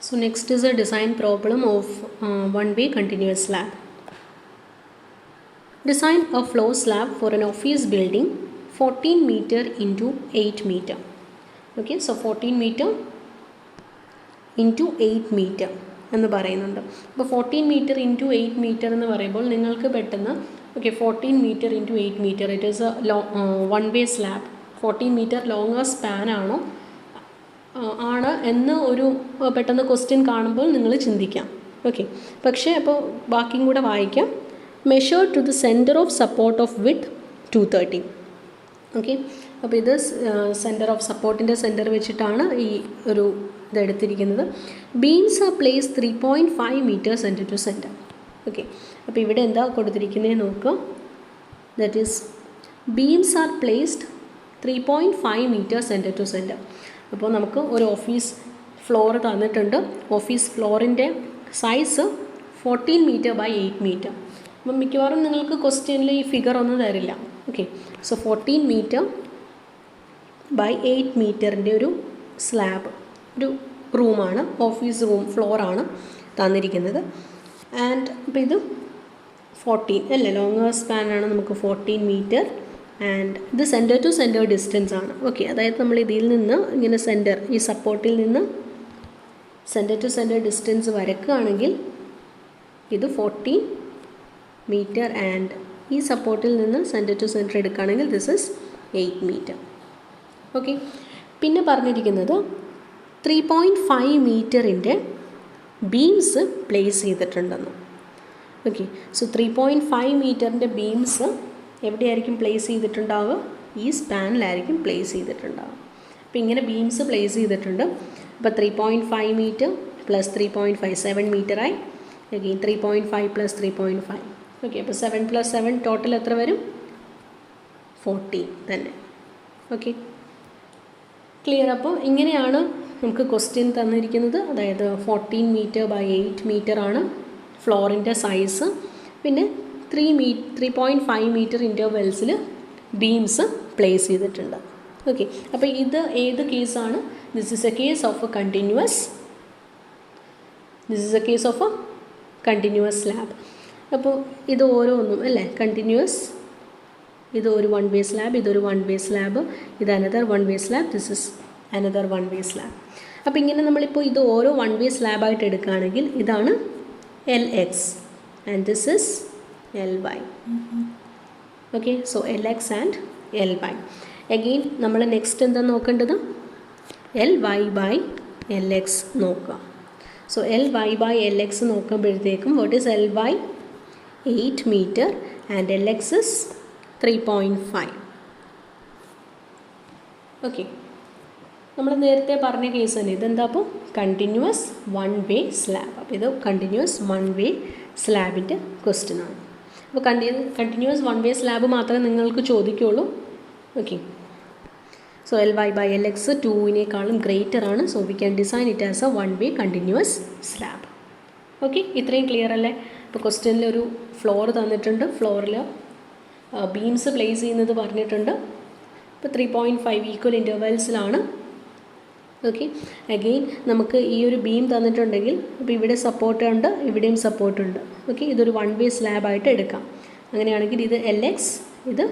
So next is a design problem of one-way continuous slab. Design a floor slab for an office building 14 meter into 8 meter. Okay, so 14 meter into 8 meter എന്ന് പറയുന്നുണ്ട്. അപ്പോൾ 14 metre into 8 metre എന്ന് പറയുമ്പോൾ നിങ്ങൾക്ക് പെട്ടെന്ന് okay 14 metre into 8 metre it is a one way slab. 14 metre longer span ആണോ ആണ് എന്ന് ഒരു പെട്ടെന്ന് ക്വസ്റ്റ്യൻ കാണുമ്പോൾ നിങ്ങൾ ചിന്തിക്കാം. ഓക്കെ, പക്ഷേ അപ്പോൾ ബാക്കിയും കൂടെ വായിക്കാം. Measure to the centre of support of with 230. Okay, അപ്പോൾ ഇത് സെൻറ്റർ ഓഫ് സപ്പോർട്ടിൻ്റെ സെൻറ്റർ വെച്ചിട്ടാണ് ഈ ഒരു ഇതെടുത്തിരിക്കുന്നത്. Beams are place 3.5 metre centre to centre. Okay, അപ്പോൾ ഇവിടെ എന്താ കൊടുത്തിരിക്കുന്നത് നോക്കുക. That is beams are placed 3.5 metre centre to centre. അപ്പോൾ നമുക്ക് ഒരു ഓഫീസ് ഫ്ലോർ തന്നിട്ടുണ്ട്. ഓഫീസ് ഫ്ലോറിൻ്റെ സൈസ് 14 മീറ്റർ ബൈ 8 മീറ്റർ. അപ്പം മിക്കവാറും നിങ്ങൾക്ക് ക്വസ്റ്റ്യനിൽ ഈ ഫിഗർ ഒന്നും തരില്ല. ഓക്കെ, സോ 14 മീറ്റർ ബൈ 8 മീറ്ററിൻ്റെ ഒരു സ്ലാബ്, ഒരു റൂമാണ്, ഓഫീസ് റൂം ഫ്ലോറാണ് തന്നിരിക്കുന്നത്. ആൻഡ് അപ്പോൾ ഇത് 14 അല്ലേ, ലോങ്ങർ സ്പാനാണ് നമുക്ക് 14 മീറ്റർ. ആൻഡ് ഇത് സെൻറ്റർ ടു സെൻറ്റർ ഡിസ്റ്റൻസ് ആണ്. ഓക്കെ, അതായത് നമ്മൾ ഇതിൽ നിന്ന് ഇങ്ങനെ സെൻറ്റർ, ഈ സപ്പോർട്ടിൽ നിന്ന് സെൻറ്റർ ടു സെൻറ്റർ ഡിസ്റ്റൻസ് വരക്കുകയാണെങ്കിൽ ഇത് 14 മീറ്റർ. ആൻഡ് ഈ സപ്പോർട്ടിൽ നിന്ന് സെൻറ്റർ ടു സെൻറ്റർ എടുക്കുകയാണെങ്കിൽ ദിസ് ഇസ് 8 മീറ്റർ. ഓക്കെ, പിന്നെ പറഞ്ഞിരിക്കുന്നത് 3.5 മീറ്ററിൻ്റെ ബീംസ് പ്ലേസ് ചെയ്തിട്ടുണ്ടെന്ന്. ഓക്കെ, സോ 3.5 മീറ്ററിൻ്റെ ബീംസ് എവിടെയായിരിക്കും പ്ലേസ് ചെയ്തിട്ടുണ്ടാവുക? ഈ സ്പാനിലായിരിക്കും പ്ലേസ് ചെയ്തിട്ടുണ്ടാവുക. അപ്പോൾ ഇങ്ങനെ ബീംസ് പ്ലേസ് ചെയ്തിട്ടുണ്ട്. അപ്പോൾ 3.5 മീറ്റർ പ്ലസ് 3.5 7 മീറ്ററായി. Again 3.5 plus 3.5. ഓക്കെ, അപ്പോൾ 7 പ്ലസ് 7 ടോട്ടൽ എത്ര വരും? 14 തന്നെ. Okay, clear. അപ്പോൾ ഇങ്ങനെയാണ് നമുക്ക് ക്വസ്റ്റ്യൻ തന്നിരിക്കുന്നത്. അതായത് 14 മീറ്റർ ബൈ 8 മീറ്റർ ആണ് ഫ്ലോറിൻ്റെ സൈസ്. പിന്നെ 3.5 മീറ്റർ ഇൻ്റർവെൽസിൽ ബീംസ് പ്ലേസ് ചെയ്തിട്ടുണ്ട്. ഓക്കെ, അപ്പോൾ ഇത് ഏത് കേസാണ്? This is A case of A continuous slab. അപ്പോൾ ഇത് ഓരോന്നും അല്ലേ കണ്ടിന്യൂസ്. ഇത് ഒരു വൺ വേ സ്ലാബ്, ഇതൊരു വൺ വേ സ്ലാബ്, ഇത് another one way slab, this is another one way slab. അപ്പോൾ ഇങ്ങനെ നമ്മളിപ്പോൾ ഇത് ഓരോ വൺ വേ സ്ലാബായിട്ട് എടുക്കുകയാണെങ്കിൽ ഇതാണ് LX and this is LY. Okay, so LX and LY. Again നമ്മൾ നെക്സ്റ്റ് എന്താ നോക്കേണ്ടത്? LY ബൈ LX നോക്കുക. സോ LY ബൈ LX നോക്കുമ്പോഴത്തേക്കും what is LY? 8 metre and LX is 3.5. Okay, നമ്മൾ നേരത്തെ പറഞ്ഞ കേസ് തന്നെ. ഇതെന്താ? അപ്പോൾ കണ്ടിന്യൂസ് വൺ വേ സ്ലാബ്. അപ്പോൾ ഇത് കണ്ടിന്യൂസ് വൺ വേ സ്ലാബിൻ്റെ ക്വസ്റ്റ്യൻ ആണ്. അപ്പോൾ കണ്ടിന്യൂസ് വൺ വേ സ്ലാബ് മാത്രമേ നിങ്ങൾക്ക് ചോദിക്കുകയുള്ളൂ. Okay, so LY by LX 2-നേക്കാളും ഗ്രേറ്റർ ആണ്. So we can design it as a one way continuous slab. Okay, ഇത്രയും ക്ലിയർ അല്ലേ? അപ്പോൾ ക്വസ്റ്റ്യനിൽ ഒരു ഫ്ലോർ തന്നിട്ടുണ്ട്. ഫ്ലോറിൽ ബീംസ് പ്ലേസ് ചെയ്യുന്നത് പറഞ്ഞിട്ടുണ്ട്. ഇപ്പോൾ 3.5 ഈക്വൽ ഇൻ്റർവെൽസിലാണ്. ഓക്കെ, അഗെയിൻ നമുക്ക് ഈ ഒരു ബീം തന്നിട്ടുണ്ടെങ്കിൽ അപ്പോൾ ഇവിടെ സപ്പോർട്ട് ഉണ്ട്, ഇവിടെയും സപ്പോർട്ടുണ്ട്. ഓക്കെ, ഇതൊരു വൺ വേ സ്ലാബായിട്ട് എടുക്കാം. അങ്ങനെയാണെങ്കിൽ ഇത് LX, ഇത്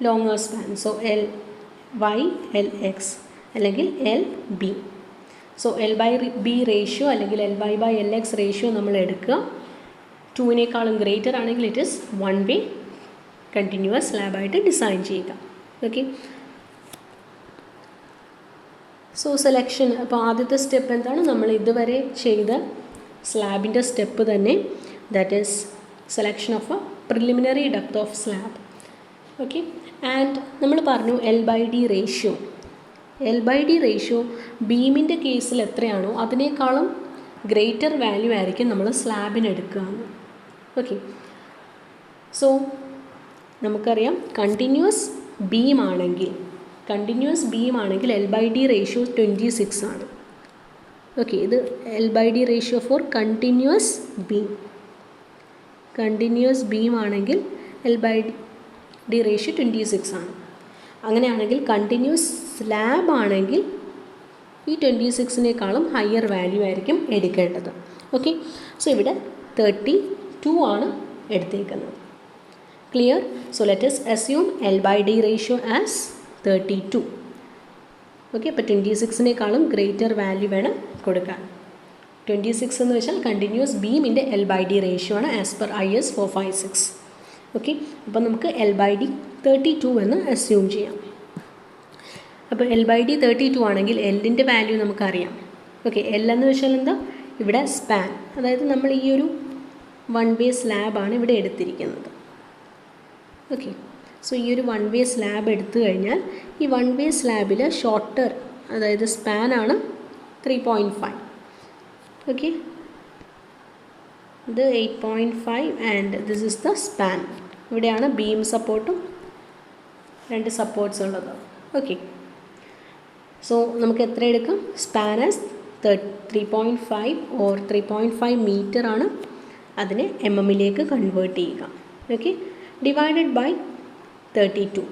longer span. So LY LX അല്ലെങ്കിൽ LB. സോ L/B റേഷ്യോ അല്ലെങ്കിൽ LY ബൈ LX റേഷ്യോ നമ്മൾ എടുക്കുക. 2-നേക്കാളും ഗ്രേറ്റർ ആണെങ്കിൽ it is one way continuous സ്ലാബായിട്ട് ഡിസൈൻ ചെയ്യുക. Okay, so selection. അപ്പോൾ ആദ്യത്തെ സ്റ്റെപ്പ് എന്താണ്? നമ്മൾ ഇതുവരെ ചെയ്ത സ്ലാബിൻ്റെ സ്റ്റെപ്പ് തന്നെ. That is selection of a preliminary depth of slab. Okay, and നമ്മൾ പറഞ്ഞു L/D റേഷ്യോ. L/D റേഷ്യോ ബീമിൻ്റെ കേസിൽ എത്രയാണോ അതിനേക്കാളും ഗ്രേറ്റർ വാല്യൂ ആയിരിക്കും നമ്മൾ സ്ലാബിന് എടുക്കുക. ഓക്കെ, സോ നമുക്കറിയാം കണ്ടിന്യൂസ് ബീം ആണെങ്കിൽ L/D റേഷ്യോ 26 ആണ്. ഓക്കെ, ഇത് L/D ratio four continuous beam ആണെങ്കിൽ L/D റേഷ്യോ 26 ആണ്. അങ്ങനെയാണെങ്കിൽ കണ്ടിന്യൂസ് സ്ലാബ് ആണെങ്കിൽ ഈ 26-നേക്കാളും ഹയർ വാല്യൂ ആയിരിക്കും എടുക്കേണ്ടത്. ഓക്കെ, സോ ഇവിടെ 32 ആണ് എടുത്തേക്കുന്നത്. Clear? So let us assume L/D ratio as 32. Okay, അപ്പോൾ 26-നേക്കാളും ഗ്രേറ്റർ വാല്യൂ വേണം കൊടുക്കാൻ. 26 എന്ന് വെച്ചാൽ കണ്ടിന്യൂസ് ബീമിൻ്റെ L/D റേഷ്യോ ആണ് ആസ് പെർ IS 456. ഓക്കെ, അപ്പോൾ നമുക്ക് L/D 32 എന്ന് അസ്യൂം ചെയ്യാം. അപ്പോൾ L/D 32 ആണെങ്കിൽ എല്ലിൻ്റെ വാല്യൂ നമുക്കറിയാം. ഓക്കെ, എൽ എന്ന് വെച്ചാൽ എന്താ? ഇവിടെ സ്പാൻ, അതായത് നമ്മൾ ഈ ഒരു 1 വേ സ്ലാബാണ് ഇവിടെ എടുത്തിരിക്കുന്നത്. ഓക്കെ, സോ ഈ ഒരു 1 വേ സ്ലാബ് എടുത്തു കഴിഞ്ഞാൽ ഈ 1 വേ സ്ലാബിൽ ഷോർട്ടർ, അതായത് സ്പാനാണ് 3.5. ഓക്കെ, ഇത് 8.5 and this is the span. ഇവിടെയാണ് ബീം സപ്പോർട്ടും 2 സപ്പോർട്ട്സ് ഉള്ളത്. ഓക്കെ, സോ നമുക്ക് എത്ര എടുക്കാം? സ്പാൻ ആസ് 3.5 ഓർ 3.5 മീറ്റർ ആണ്. അതിനെ mm-ലേക്ക് കൺവേർട്ട് ചെയ്യുക. Okay, divided by 32.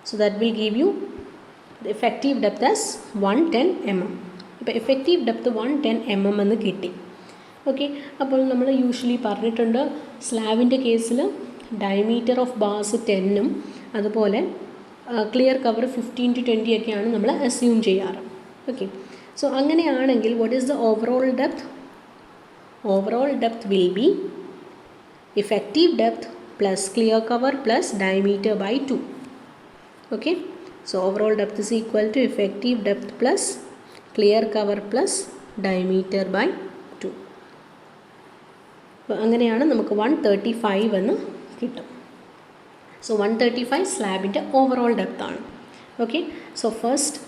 So that will give you the effective depth as 110 mm. ഇപ്പോൾ എഫക്റ്റീവ് ഡെപ്ത് 110 mm എന്ന് കിട്ടി. ഓക്കെ, അപ്പോൾ നമ്മൾ യൂഷ്വലി പറഞ്ഞിട്ടുണ്ട് സ്ലാബിൻ്റെ കേസിൽ ഡയമീറ്റർ ഓഫ് ബാസ് 10-ഉം അതുപോലെ ക്ലിയർ കവർ 15 to 20 ഒക്കെയാണ് നമ്മൾ അസ്യൂം ചെയ്യാറ്. ഓക്കെ, സോ അങ്ങനെയാണെങ്കിൽ what is the overall depth? Overall depth will be effective depth plus clear cover plus diameter by 2. Okay, so overall depth is equal to effective depth plus clear cover plus diameter by 2. അപ്പോൾ അങ്ങനെയാണ് നമുക്ക് 135 എന്ന് കിട്ടും. So 135 സ്ലാബിൻ്റെ overall depth ആണ്. Okay, so first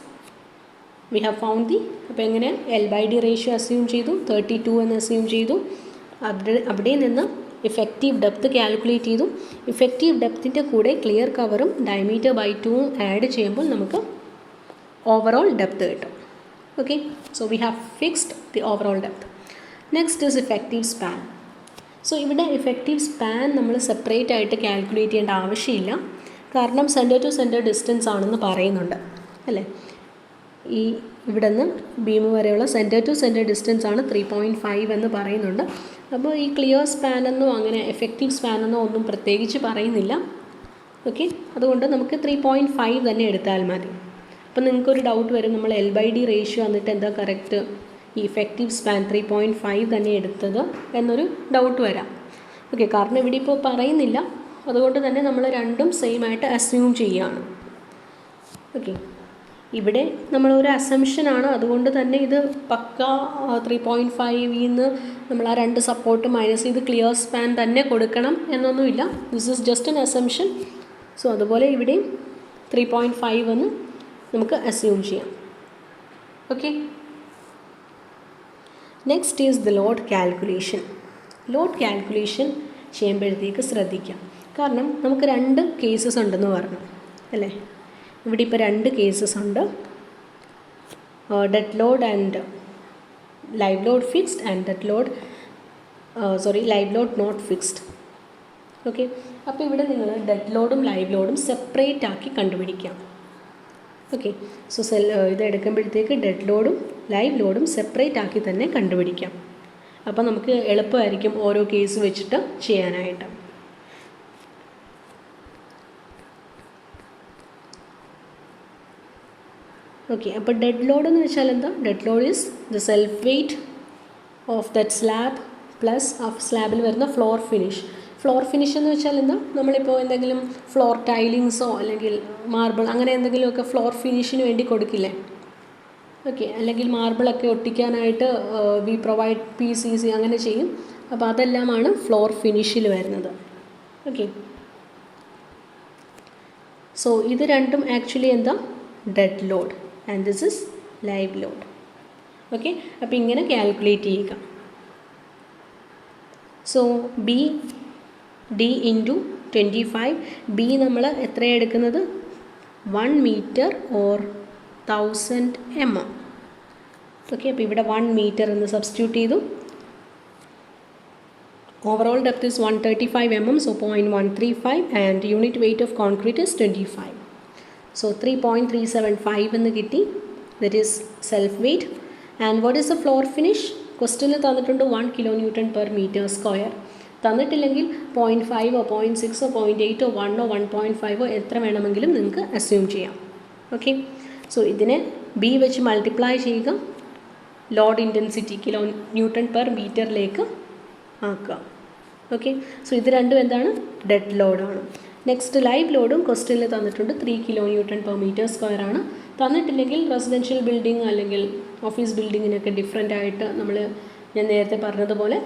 we have found the, അപ്പോൾ എങ്ങനെ L/D ratio assume ചെയ്തു, 32 എന്ന് അസ്യൂം ചെയ്തു. അവിടെ നിന്ന് ഇഫക്റ്റീവ് ഡെപ്ത് കാൽക്കുലേറ്റ് ചെയ്തു. ഇഫക്റ്റീവ് ഡെപ്തിൻ്റെ കൂടെ ക്ലിയർ കവറും ഡയമീറ്റർ ബൈ 2 ആഡ് ചെയ്യുമ്പോൾ നമുക്ക് ഓവറോൾ ഡെപ്ത് കിട്ടും. Okay, so we have fixed the overall depth. Next is effective span. So ഇവിടെ ഇഫക്റ്റീവ് സ്പാൻ നമ്മൾ സെപ്പറേറ്റ് ആയിട്ട് കാൽക്കുലേറ്റ് ചെയ്യേണ്ട ആവശ്യമില്ല, കാരണം സെൻറ്റർ ടു സെൻറ്റർ ഡിസ്റ്റൻസ് ആണെന്ന് പറയുന്നുണ്ട് അല്ലേ. ഈ ഇവിടെ നിന്ന് ബീം വരെയുള്ള സെൻറ്റർ ടു സെൻറ്റർ ഡിസ്റ്റൻസ് ആണ് 3.5 എന്ന് പറയുന്നുണ്ട്. അപ്പോൾ ഈ ക്ലിയർ സ്പാനെന്നോ അങ്ങനെ എഫക്റ്റീവ് സ്പാനെന്നോ ഒന്നും പ്രത്യേകിച്ച് പറയുന്നില്ല. ഓക്കെ, അതുകൊണ്ട് നമുക്ക് 3.5 തന്നെ എടുത്താൽ മതി. അപ്പോൾ നിങ്ങൾക്കൊരു ഡൗട്ട് വരും, നമ്മൾ L/D റേഷ്യോ എന്നിട്ട് എന്താ കറക്റ്റ് ഈ ഇഫക്റ്റീവ് സ്പാൻ 3.5 തന്നെ എടുത്തത് എന്നൊരു ഡൗട്ട് വരാം. ഓക്കെ, കാരണം ഇവിടെ ഇപ്പോൾ പറയുന്നില്ല, അതുകൊണ്ട് തന്നെ നമ്മൾ രണ്ടും സെയിം ആയിട്ട് അസ്യൂം ചെയ്യുകയാണ്. ഓക്കെ, ഇവിടെ നമ്മളൊരു അസംഷനാണ്, അതുകൊണ്ട് തന്നെ ഇത് പക്ക 3.5-ന്ന് നമ്മൾ ആ 2 സപ്പോർട്ട് മൈനസ് ചെയ്ത് ക്ലിയർ സ്പാൻ തന്നെ കൊടുക്കണം എന്നൊന്നുമില്ല. This is just N assumption. So അതുപോലെ ഇവിടെയും 3.5 എന്ന് നമുക്ക് അസ്യൂം ചെയ്യാം. Okay, next is the load calculation. Load calculation ചെയ്യുമ്പോഴത്തേക്ക് ശ്രദ്ധിക്കാം, കാരണം നമുക്ക് 2 കേസസ് ഉണ്ടെന്ന് പറഞ്ഞു അല്ലേ. ഇവിടെ ഇപ്പോൾ 2 കേസസ് ഉണ്ട്, dead load and live load fixed and dead load live load not fixed. Okay, അപ്പോൾ ഇവിടെ നിങ്ങൾ ഡെഡ് ലോഡും ലൈവ് ലോഡും സെപ്പറേറ്റ് ആക്കി കണ്ടുപിടിക്കാം. ഓക്കെ, സോ ഇത് എടുക്കുമ്പോഴത്തേക്ക് ഡെഡ് ലോഡും ലൈവ് ലോഡും സെപ്പറേറ്റ് ആക്കി തന്നെ കണ്ടുപിടിക്കാം. അപ്പോൾ നമുക്ക് എളുപ്പമായിരിക്കും ഓരോ കേസ് വെച്ചിട്ട് ചെയ്യാനായിട്ട്. ഓക്കെ, അപ്പോൾ ഡെഡ് ലോഡ് എന്ന് വെച്ചാൽ എന്താ? Dead load is the self weight of that slab plus ആ സ്ലാബിൽ വരുന്ന ഫ്ലോർ ഫിനിഷ്. ഫ്ലോർ ഫിനിഷ് എന്ന് വെച്ചാൽ എന്താ? നമ്മളിപ്പോൾ എന്തെങ്കിലും ഫ്ലോർ ടൈലിങ്സോ അല്ലെങ്കിൽ മാർബിൾ അങ്ങനെ എന്തെങ്കിലുമൊക്കെ ഫ്ലോർ ഫിനിഷിന് വേണ്ടി കൊടുക്കില്ലേ? ഓക്കെ, അല്ലെങ്കിൽ മാർബിളൊക്കെ ഒട്ടിക്കാനായിട്ട് വി പ്രൊവൈഡ് PCC അങ്ങനെ ചെയ്യും. അപ്പോൾ അതെല്ലാമാണ് ഫ്ലോർ ഫിനിഷിൽ വരുന്നത്. ഓക്കെ, സോ ഇത് രണ്ടും ആക്ച്വലി എന്താ? Dead load and this is live load. Okay, അപ്പോൾ ഇങ്ങനെ കാൽക്കുലേറ്റ് ചെയ്യുക. So D into 25. ബി നമ്മൾ എത്രയാണ് എടുക്കുന്നത്? 1 മീറ്റർ ഓർ 1000 mm. ഓക്കെ, അപ്പോൾ ഇവിടെ 1 മീറ്റർ എന്ന് സബ്സ്റ്റിറ്റ്യൂട്ട് ചെയ്തു. Overall depth is 135 mm, so 0.135 and unit weight of concrete is 25. So 3.375 എന്ന് കിട്ടി. that is self weight. And what is the floor finish? ക്വസ്റ്റ്യനിൽ തന്നിട്ടുണ്ട് 1 kN/m². തന്നിട്ടില്ലെങ്കിൽ 0.5 0.6 0.8 1 1.5 എത്ര വേണമെങ്കിലും നിങ്ങൾക്ക് അസ്യൂം ചെയ്യാം. ഓക്കെ, സോ ഇതിനെ ബി വെച്ച് മൾട്ടിപ്ലൈ ചെയ്യുക, ലോഡ് ഇൻറ്റൻസിറ്റി kN/m ആക്കുക. ഓക്കെ, സോ ഇത് രണ്ടും എന്താണ്? ഡെഡ് ലോഡാണ്. നെക്സ്റ്റ് ലൈവ് ലോഡും ക്വസ്റ്റ്യനിൽ തന്നിട്ടുണ്ട് 3 kN/m² ആണ്. തന്നിട്ടില്ലെങ്കിൽ റെസിഡൻഷ്യൽ ബിൽഡിംഗ് അല്ലെങ്കിൽ ഓഫീസ് ബിൽഡിങ്ങിനൊക്കെ ഡിഫറെൻ്റ് ആയിട്ട് ഞാൻ നേരത്തെ പറഞ്ഞതുപോലെ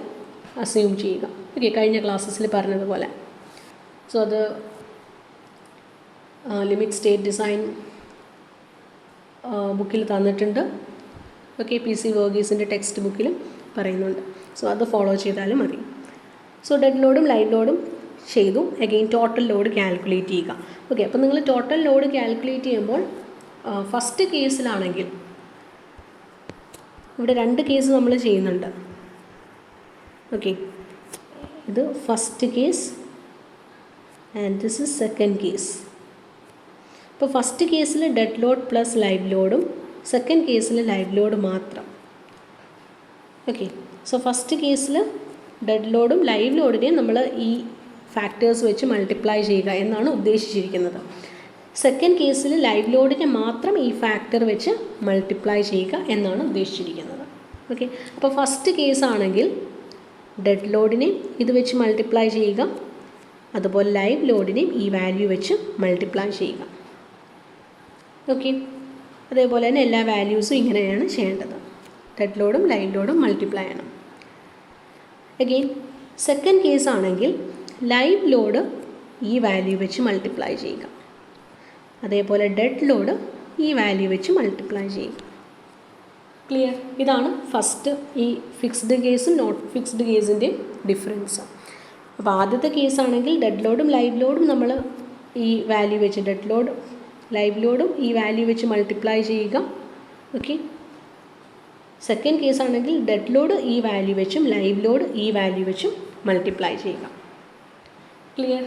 അസ്യൂം ചെയ്യുക. ഓക്കെ, കഴിഞ്ഞ ക്ലാസ്സസിൽ പറഞ്ഞതുപോലെ. സോ അത് ലിമിറ്റ് സ്റ്റേറ്റ് ഡിസൈൻ ബുക്കിൽ തന്നിട്ടുണ്ട്. ഓക്കെ, PC വർഗീസിൻ്റെ ടെക്സ്റ്റ് ബുക്കിലും പറയുന്നുണ്ട്. സോ അത് ഫോളോ ചെയ്താലും മതി. സോ ഡെഡ് ലോഡും ലൈവ് ലോഡും ചെയ്തു. അഗെയിൻ ടോട്ടൽ ലോഡ് കാൽക്കുലേറ്റ് ചെയ്യുക. ഓക്കെ, അപ്പോൾ നിങ്ങൾ ടോട്ടൽ ലോഡ് കാൽക്കുലേറ്റ് ചെയ്യുമ്പോൾ ഫസ്റ്റ് കേസിലാണെങ്കിൽ ഇവിടെ 2 കേസ് നമ്മൾ ചെയ്യുന്നുണ്ട്. ഓക്കെ, ഇത് first case and this is second case. അപ്പോൾ ഫസ്റ്റ് കേസിൽ ഡെഡ് ലോഡ് പ്ലസ് ലൈവ് ലോഡും സെക്കൻഡ് കേസിൽ ലൈവ് ലോഡ് മാത്രം. ഓക്കെ, സോ ഫസ്റ്റ് കേസിൽ ഡെഡ് ലോഡും ലൈവ് ലോഡിനെയും നമ്മൾ ഈ ഫാക്ടേഴ്സ് വെച്ച് മൾട്ടിപ്ലൈ ചെയ്യുക എന്നാണ് ഉദ്ദേശിച്ചിരിക്കുന്നത്. സെക്കൻഡ് കേസിൽ ലൈവ് ലോഡിനെ മാത്രം ഈ ഫാക്ടർ വെച്ച് മൾട്ടിപ്ലൈ ചെയ്യുക എന്നാണ് ഉദ്ദേശിച്ചിരിക്കുന്നത്. ഓക്കെ, അപ്പോൾ ഫസ്റ്റ് കേസാണെങ്കിൽ ഡെഡ് ലോഡിനെയും ഇത് വെച്ച് മൾട്ടിപ്ലൈ ചെയ്യുക, അതുപോലെ ലൈവ് ലോഡിനെയും ഈ വാല്യൂ വെച്ച് മൾട്ടിപ്ലൈ ചെയ്യുക. ഓക്കെ, അതേപോലെ തന്നെ എല്ലാ വാല്യൂസും ഇങ്ങനെയാണ് ചെയ്യേണ്ടത്. ഡെഡ് ലോഡും ലൈവ് ലോഡും മൾട്ടിപ്ലൈ ചെയ്യണം. അഗെയിൻ സെക്കൻഡ് കേസ് ആണെങ്കിൽ ലൈവ് ലോഡ് ഈ വാല്യൂ വെച്ച് മൾട്ടിപ്ലൈ ചെയ്യുക, അതേപോലെ ഡെഡ് ലോഡ് ഈ വാല്യൂ വെച്ച് മൾട്ടിപ്ലൈ ചെയ്യുക. ക്ലിയർ? ഇതാണ് ഫസ്റ്റ് ഈ ഫിക്സ്ഡ് കേസും നോട്ട് ഫിക്സ്ഡ് കേസിൻ്റെയും ഡിഫറൻസ്. അപ്പോൾ ആദ്യത്തെ കേസാണെങ്കിൽ ഡെഡ് ലോഡും ലൈവ് ലോഡും നമ്മൾ ഈ വാല്യൂ വെച്ച് ഡെഡ് ലോഡ് ലൈവ് ലോഡും ഈ വാല്യൂ വെച്ച് മൾട്ടിപ്ലൈ ചെയ്യുക. ഓക്കെ, സെക്കൻഡ് കേസാണെങ്കിൽ ഡെഡ് ലോഡ് ഈ വാല്യൂ വെച്ചും ലൈവ് ലോഡ് ഈ വാല്യൂ വെച്ചും മൾട്ടിപ്ലൈ ചെയ്യുക. ക്ലിയർ?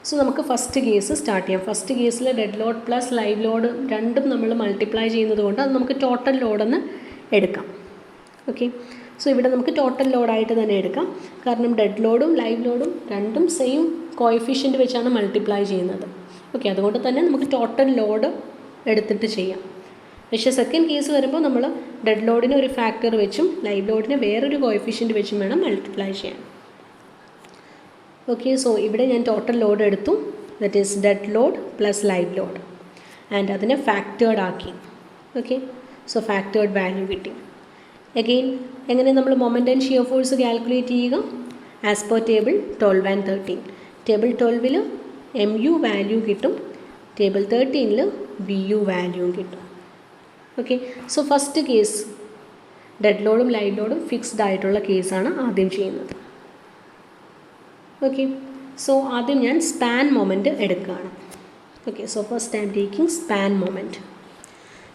സോ നമുക്ക് ഫസ്റ്റ് കേസ് സ്റ്റാർട്ട് ചെയ്യാം. ഫസ്റ്റ് കേസിൽ dead load plus live load രണ്ടും നമ്മൾ മൾട്ടിപ്ലൈ ചെയ്യുന്നത് കൊണ്ട് അത് നമുക്ക് ടോട്ടൽ ലോഡെന്ന് എടുക്കാം. ഓക്കെ, സോ ഇവിടെ നമുക്ക് ടോട്ടൽ ലോഡായിട്ട് തന്നെ എടുക്കാം. കാരണം ഡെഡ് ലോഡും ലൈവ് ലോഡും രണ്ടും സെയിം കോഎഫിഷ്യൻ്റ് വെച്ചാണ് മൾട്ടിപ്ലൈ ചെയ്യുന്നത്. ഓക്കെ, അതുകൊണ്ട് തന്നെ നമുക്ക് ടോട്ടൽ ലോഡ് എടുത്തിട്ട് ചെയ്യാം. പക്ഷേ സെക്കൻഡ് കേസ് വരുമ്പോൾ നമ്മൾ ഡെഡ് ലോഡിന് ഒരു ഫാക്ടർ വെച്ചും ലൈവ് ലോഡിന് വേറൊരു കോഎഫിഷ്യൻ്റ് വെച്ചും വേണം മൾട്ടിപ്ലൈ ചെയ്യാൻ. ഓക്കെ, സോ ഇവിടെ ഞാൻ ടോട്ടൽ ലോഡ് എടുത്തു, that is dead load plus live load, and അതിനെ ഫാക്ടേർഡ് ആക്കി. ഓക്കെ, സോ ഫാക്ടേർഡ് വാല്യൂ കിട്ടി. അഗെയിൻ എങ്ങനെ നമ്മൾ moment and shear force calculate ചെയ്യുക? As per table 12 and 13. Table 12 MU value കിട്ടും, ടേബിൾ 13 BU വാല്യൂവും കിട്ടും. Okay, so first case dead ലോഡും ലൈവ് ലോഡും ഫിക്സ്ഡ് ആയിട്ടുള്ള കേസാണ് ആദ്യം ചെയ്യുന്നത്. ഓക്കെ, സോ ആദ്യം ഞാൻ സ്പാൻ മൊമെൻറ്റ് എടുക്കുകയാണ്. Okay, so first I'm taking span moment.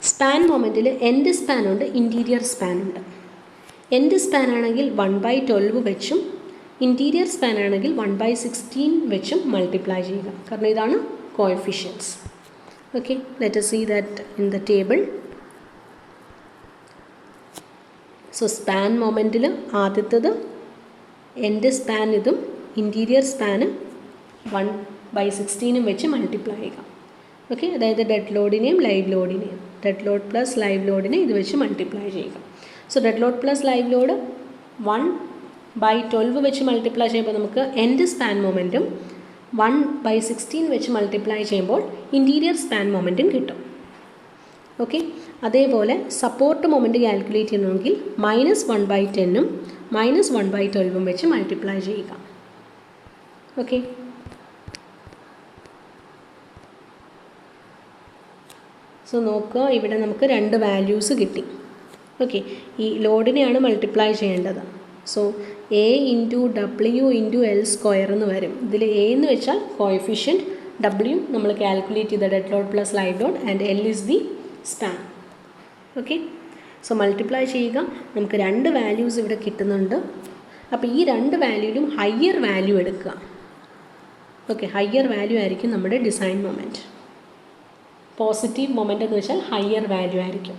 Span മൊമെൻറ്റിൽ എൻഡ് സ്പാൻ ഉണ്ട്, ഇൻറ്റീരിയർ സ്പാൻ ഉണ്ട്. എൻഡ് സ്പാൻ ആണെങ്കിൽ 1/12 വെച്ചും ഇൻറ്റീരിയർ സ്പാൻ ആണെങ്കിൽ 1/16 വെച്ചും മൾട്ടിപ്ലൈ ചെയ്യുക. കാരണം ഇതാണ് coefficients. Okay, let us see that in the table. So span മൊമെൻറ്റിൽ ആദ്യത്തേത് എൻഡ് സ്പാൻ ഇതും ഇൻറ്റീരിയർ സ്പാന് 1/16 വെച്ച് മൾട്ടിപ്ലൈ ചെയ്യുക. ഓക്കെ, അതായത് ഡെഡ് ലോഡിനെയും ലൈവ് ലോഡിനെയും ഡെഡ് ലോഡ് പ്ലസ് ലൈവ് ലോഡിനെ ഇത് വെച്ച് മൾട്ടിപ്ലൈ ചെയ്യുക. So dead load plus live load 1/12 വെച്ച് മൾട്ടിപ്ലൈ ചെയ്യുമ്പോൾ നമുക്ക് എൻഡ് സ്പാൻ മൊമെൻറ്റും 1/16 വെച്ച് മൾട്ടിപ്ലൈ ചെയ്യുമ്പോൾ ഇൻറ്റീരിയർ സ്പാൻ മൊമെൻറ്റും കിട്ടും. ഓക്കെ, അതേപോലെ സപ്പോർട്ട് മൊമെൻറ്റ് കാൽക്കുലേറ്റ് ചെയ്യണമെങ്കിൽ -1/10 -1/12 വെച്ച് മൾട്ടിപ്ലൈ ചെയ്യുക. ഓക്കെ, സോ നോക്കുക, ഇവിടെ നമുക്ക് 2 വാല്യൂസ് കിട്ടി. ഓക്കെ, ഈ ലോഡിനെയാണ് മൾട്ടിപ്ലൈ ചെയ്യേണ്ടത്. സോ A × W × L² എന്ന് വരും. ഇതിൽ A എന്ന് വെച്ചാൽ കോഎഫിഷ്യൻറ്റ്, W നമ്മൾ കാൽക്കുലേറ്റ് ചെയ്ത dead load plus live load, and L is the span. Okay, so multiply ചെയ്യുക. നമുക്ക് 2 വാല്യൂസ് ഇവിടെ കിട്ടുന്നുണ്ട്. അപ്പോൾ ഈ 2 വാല്യൂയിലും ഹയർ വാല്യൂ എടുക്കുക. ഓക്കെ, ഹയർ വാല്യൂ ആയിരിക്കും നമ്മുടെ ഡിസൈൻ മൊമെൻറ്റ്. പോസിറ്റീവ് മൊമെൻ്റ് എന്ന് വെച്ചാൽ ഹയർ വാല്യൂ ആയിരിക്കും.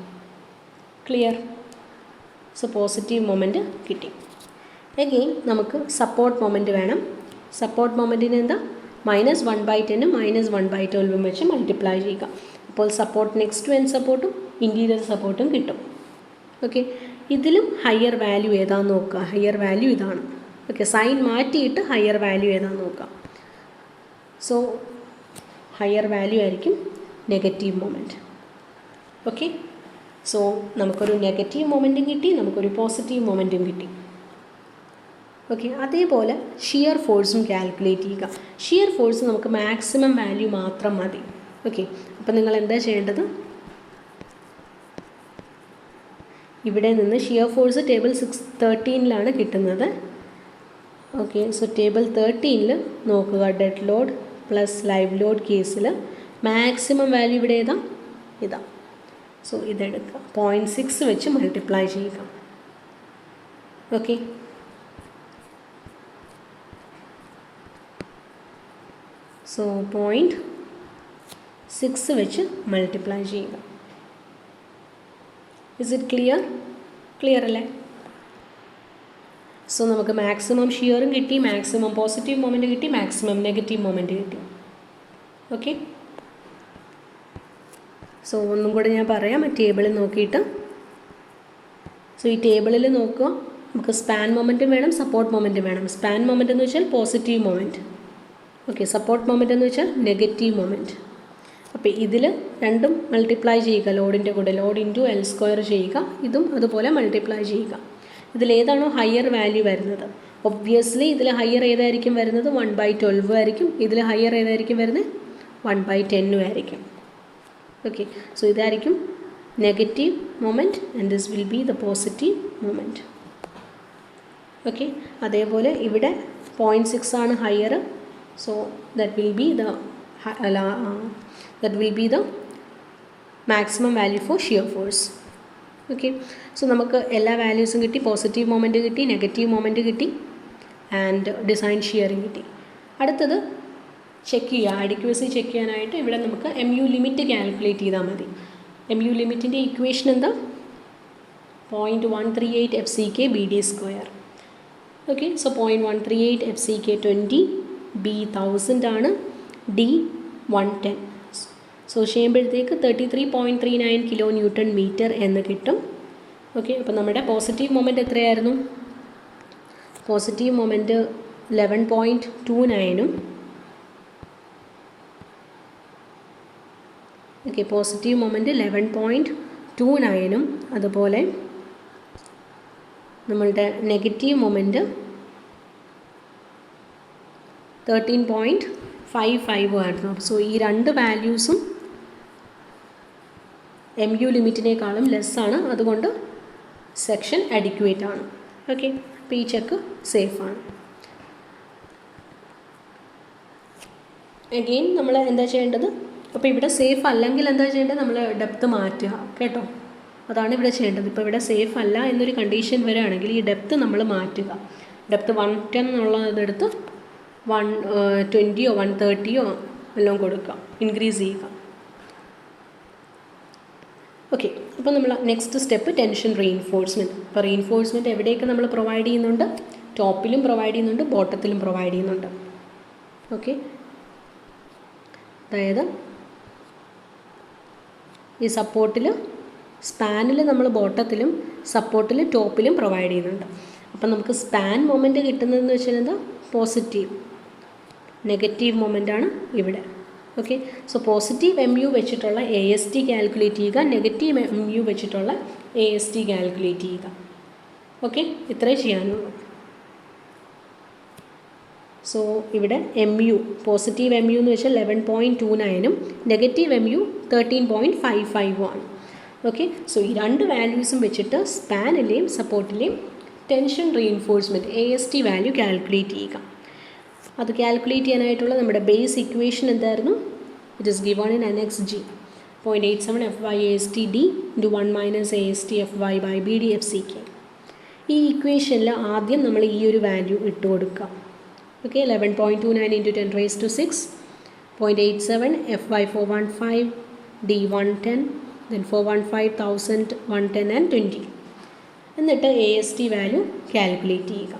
ക്ലിയർ? സോ പോസിറ്റീവ് മൊമെൻറ്റ് കിട്ടി. എഗെയിൻ നമുക്ക് സപ്പോർട്ട് മൊമെൻറ്റ് വേണം. സപ്പോർട്ട് മൊമെൻറ്റിന് എന്താ? -1/10 -1/12 വെച്ച് മൾട്ടിപ്ലൈ ചെയ്യുക. അപ്പോൾ സപ്പോർട്ട് നെക്സ്റ്റ് ടു എൻഡ് സപ്പോർട്ടും ഇൻറ്റീരിയർ സപ്പോർട്ടും കിട്ടും. ഓക്കെ, ഇതിലും ഹയർ വാല്യൂ ഏതാണെന്ന് നോക്കുക. ഹയർ വാല്യൂ ഇതാണ്. ഓക്കെ, സൈൻ മാറ്റിയിട്ട് ഹയർ വാല്യൂ ഏതാണെന്ന് നോക്കാം. സോ ഹയർ വാല്യൂ ആയിരിക്കും നെഗറ്റീവ് മൊമെൻറ്റ്. ഓക്കെ, സോ നമുക്കൊരു നെഗറ്റീവ് മൊമെൻറ്റും കിട്ടി, നമുക്കൊരു പോസിറ്റീവ് മൊമെൻറ്റും കിട്ടി. ഓക്കെ, അതേപോലെ ഷിയർ ഫോഴ്സും കാൽക്കുലേറ്റ് ചെയ്യുക. ഷിയർ ഫോഴ്സ് നമുക്ക് മാക്സിമം വാല്യൂ മാത്രം മതി. ഓക്കെ, അപ്പോൾ നിങ്ങൾ എന്താ ചെയ്യേണ്ടത്? ഇവിടെ നിന്ന് ഷിയർ ഫോഴ്സ് ടേബിൾ 13 കിട്ടുന്നത്. ഓക്കെ, സോ ടേബിൾ 13 നോക്കുക. Dead load plus live load കേസിൽ മാക്സിമം വാല്യൂ ഇവിടെ ഇതാ. സോ ഇതെടുക്കുക, 0.6 വെച്ച് മൾട്ടിപ്ലൈ ചെയ്യുക. ഓക്കെ, സോ 0.6 വെച്ച് മൾട്ടിപ്ലൈ ചെയ്യുക. Is it clear? ക്ലിയർ അല്ലേ? സോ നമുക്ക് മാക്സിമം ഷിയറും കിട്ടി, മാക്സിമം പോസിറ്റീവ് മൊമെൻറ്റ് കിട്ടി, മാക്സിമം നെഗറ്റീവ് മൊമെൻറ്റ് കിട്ടി. ഓക്കെ, സോ ഒന്നും കൂടെ ഞാൻ പറയാം ടേബിളിൽ നോക്കിയിട്ട്. സോ ഈ ടേബിളിൽ നോക്കുക, നമുക്ക് സ്പാൻ മൊമെൻറ്റും വേണം, സപ്പോർട്ട് മൊമെൻറ്റും വേണം. സ്പാൻ മൊമെൻറ്റ് എന്ന് വെച്ചാൽ positive moment. Okay, support moment എന്ന് വെച്ചാൽ നെഗറ്റീവ് മൊമെൻറ്റ്. അപ്പോൾ ഇതിൽ രണ്ടും മൾട്ടിപ്ലൈ ചെയ്യുക. ലോഡിൻ്റെ കൂടെ ലോഡ് ഇൻറ്റു L² ചെയ്യുക. ഇതും അതുപോലെ മൾട്ടിപ്ലൈ ചെയ്യുക. ഇതിലേതാണോ ഹയർ വാല്യൂ വരുന്നത്, ഒബ്വിയസ്ലി ഇതിൽ ഹയർ ഏതായിരിക്കും വരുന്നത്? 1/12 ആയിരിക്കും. ഇതിൽ ഹയർ ഏതായിരിക്കും വരുന്നത്? 1/10 ആയിരിക്കും. ഓക്കെ, സോ ഇതായിരിക്കും negative moment and this will be the positive moment. Okay, അതേപോലെ ഇവിടെ 0.6 ആണ് higher. So that will be the maximum value four shear force. Okay, so നമുക്ക് എല്ലാ വാല്യൂസും കിട്ടി. പോസിറ്റീവ് മൊമെൻറ്റ് കിട്ടി, നെഗറ്റീവ് മൊമെൻറ്റ് കിട്ടി, ആൻഡ് ഡിസൈൻ ഷിയറിങ് കിട്ടി. അടുത്തത് ചെക്ക് ചെയ്യുക, അഡിക്വസി ചെക്ക് ചെയ്യാനായിട്ട് ഇവിടെ നമുക്ക് MU ലിമിറ്റ് കാൽക്കുലേറ്റ് ചെയ്താൽ മതി. MU ലിമിറ്റിൻ്റെ ഇക്വേഷൻ എന്താ? 0.138 FCK BD². Okay, so 0.138 FCK 20, B 1000 ആണ്, D 110. സോ ചെയ്യുമ്പോഴത്തേക്ക് 33.39 kN/m എന്ന് കിട്ടും. ഓക്കെ, അപ്പോൾ നമ്മുടെ പോസിറ്റീവ് മൊമെൻറ്റ് എത്രയായിരുന്നു? Positive moment 11.29 okay, positive moment 11.29 അതുപോലെ നമ്മളുടെ നെഗറ്റീവ് മൊമെൻറ്റ് 13.55 ആയിരുന്നു. സോ ഈ രണ്ട് വാല്യൂസും MU ലിമിറ്റിനേക്കാളും ലെസ്സാണ്. അതുകൊണ്ട് സെക്ഷൻ അഡിക്വേറ്റ് ആണ്. ഓക്കെ, അപ്പോൾ ഈ ചെക്ക് സേഫാണ്. അഗെയിൻ നമ്മൾ എന്താ ചെയ്യേണ്ടത്? അപ്പോൾ ഇവിടെ സേഫ് അല്ലെങ്കിൽ എന്താ ചെയ്യേണ്ടത്? നമ്മൾ ഡെപ്ത് മാറ്റുക. കേട്ടോ, അതാണ് ഇവിടെ ചെയ്യേണ്ടത്. ഇപ്പോൾ ഇവിടെ സേഫ് അല്ല എന്നൊരു കണ്ടീഷൻ വരികയാണെങ്കിൽ ഈ ഡെപ്ത് നമ്മൾ മാറ്റുക. ഡെപ്ത് 110 എന്നുള്ളതെടുത്ത് 120 130 എല്ലാം കൊടുക്കുക, ഇൻക്രീസ് ചെയ്യുക. ഓക്കെ, അപ്പോൾ നമ്മൾ നെക്സ്റ്റ് സ്റ്റെപ്പ് ടെൻഷൻ റീഇൻഫോഴ്സ്മെൻറ്റ്. അപ്പോൾ റീഇൻഫോഴ്സ്മെൻറ്റ് എവിടെയൊക്കെ നമ്മൾ പ്രൊവൈഡ് ചെയ്യുന്നുണ്ട്? ടോപ്പിലും പ്രൊവൈഡ് ചെയ്യുന്നുണ്ട്, ബോട്ടത്തിലും പ്രൊവൈഡ് ചെയ്യുന്നുണ്ട്. ഓക്കെ, അതായത് ഈ സപ്പോർട്ടിൽ സ്പാനിൽ നമ്മൾ ബോട്ടത്തിലും സപ്പോർട്ടിൽ ടോപ്പിലും പ്രൊവൈഡ് ചെയ്യുന്നുണ്ട്. അപ്പം നമുക്ക് സ്പാൻ മൊമെൻറ്റ് കിട്ടുന്നതെന്ന് വെച്ചാൽ എന്താ? പോസിറ്റീവ്. നെഗറ്റീവ് മൊമെൻ്റാണ് ഇവിടെ. ഓക്കെ, സോ പോസിറ്റീവ് MU വെച്ചിട്ടുള്ള AST കാൽക്കുലേറ്റ് ചെയ്യുക, നെഗറ്റീവ് MU വെച്ചിട്ടുള്ള AST കാൽക്കുലേറ്റ് ചെയ്യുക. ഓക്കെ, ഇത്രേ ചെയ്യാനുള്ളൂ. സോ ഇവിടെ MU പോസിറ്റീവ് MU എന്ന് വെച്ചാൽ 11.29 നെഗറ്റീവ് MU 13.55 ആണ്. ഓക്കെ, സോ ഈ രണ്ട് വാല്യൂസും വെച്ചിട്ട് സ്പാനിലെയും സപ്പോർട്ടിലെയും tension reinforcement AST value calculate ചെയ്യുക. അത് കാൽക്കുലേറ്റ് ചെയ്യാനായിട്ടുള്ള നമ്മുടെ ബേസ് ഇക്വേഷൻ എന്തായിരുന്നു? It is given in Annex G. 0.87 FY AST D into 1 minus AST FY by BD FCK. ഈ ഇക്വേഷനിൽ ആദ്യം നമ്മൾ ഈ ഒരു വാല്യൂ ഇട്ട് കൊടുക്കുക. Okay, 11.29 into 10 raised to 6, 0.87 FY 415 D 110 then 415,000, 110 and 20. എന്നിട്ട് AST വാല്യൂ കാൽക്കുലേറ്റ് ചെയ്യുക.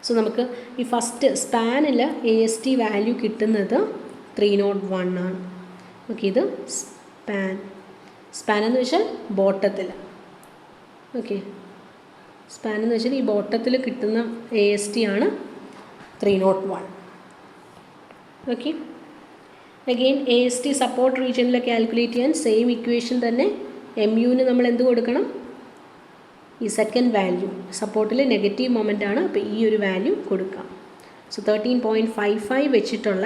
സോ നമുക്ക് ഈ ഫസ്റ്റ് സ്പാനിൽ AST വാല്യൂ കിട്ടുന്നത് 301 ആണ്. ഓക്കെ, ഇത് സ്പാൻ എന്ന് വെച്ചാൽ ബോട്ടത്തിൽ. ഓക്കെ, സ്പാൻ എന്ന് വെച്ചാൽ ഈ ബോട്ടത്തിൽ കിട്ടുന്ന AST ആണ് 301. ഓക്കെ, അഗെയിൻ AST സപ്പോർട്ട് റീജിയനിൽ കാൽക്കുലേറ്റ് ചെയ്യാൻ സെയിം ഇക്വേഷൻ തന്നെ. MUന് നമ്മൾ എന്ത് കൊടുക്കണം? ഈ സെക്കൻഡ് വാല്യൂ, സപ്പോർട്ടിൽ നെഗറ്റീവ് മൊമെൻ്റ് ആണ്, അപ്പോൾ ഈ ഒരു വാല്യൂ കൊടുക്കാം. സോ 13.55 വെച്ചിട്ടുള്ള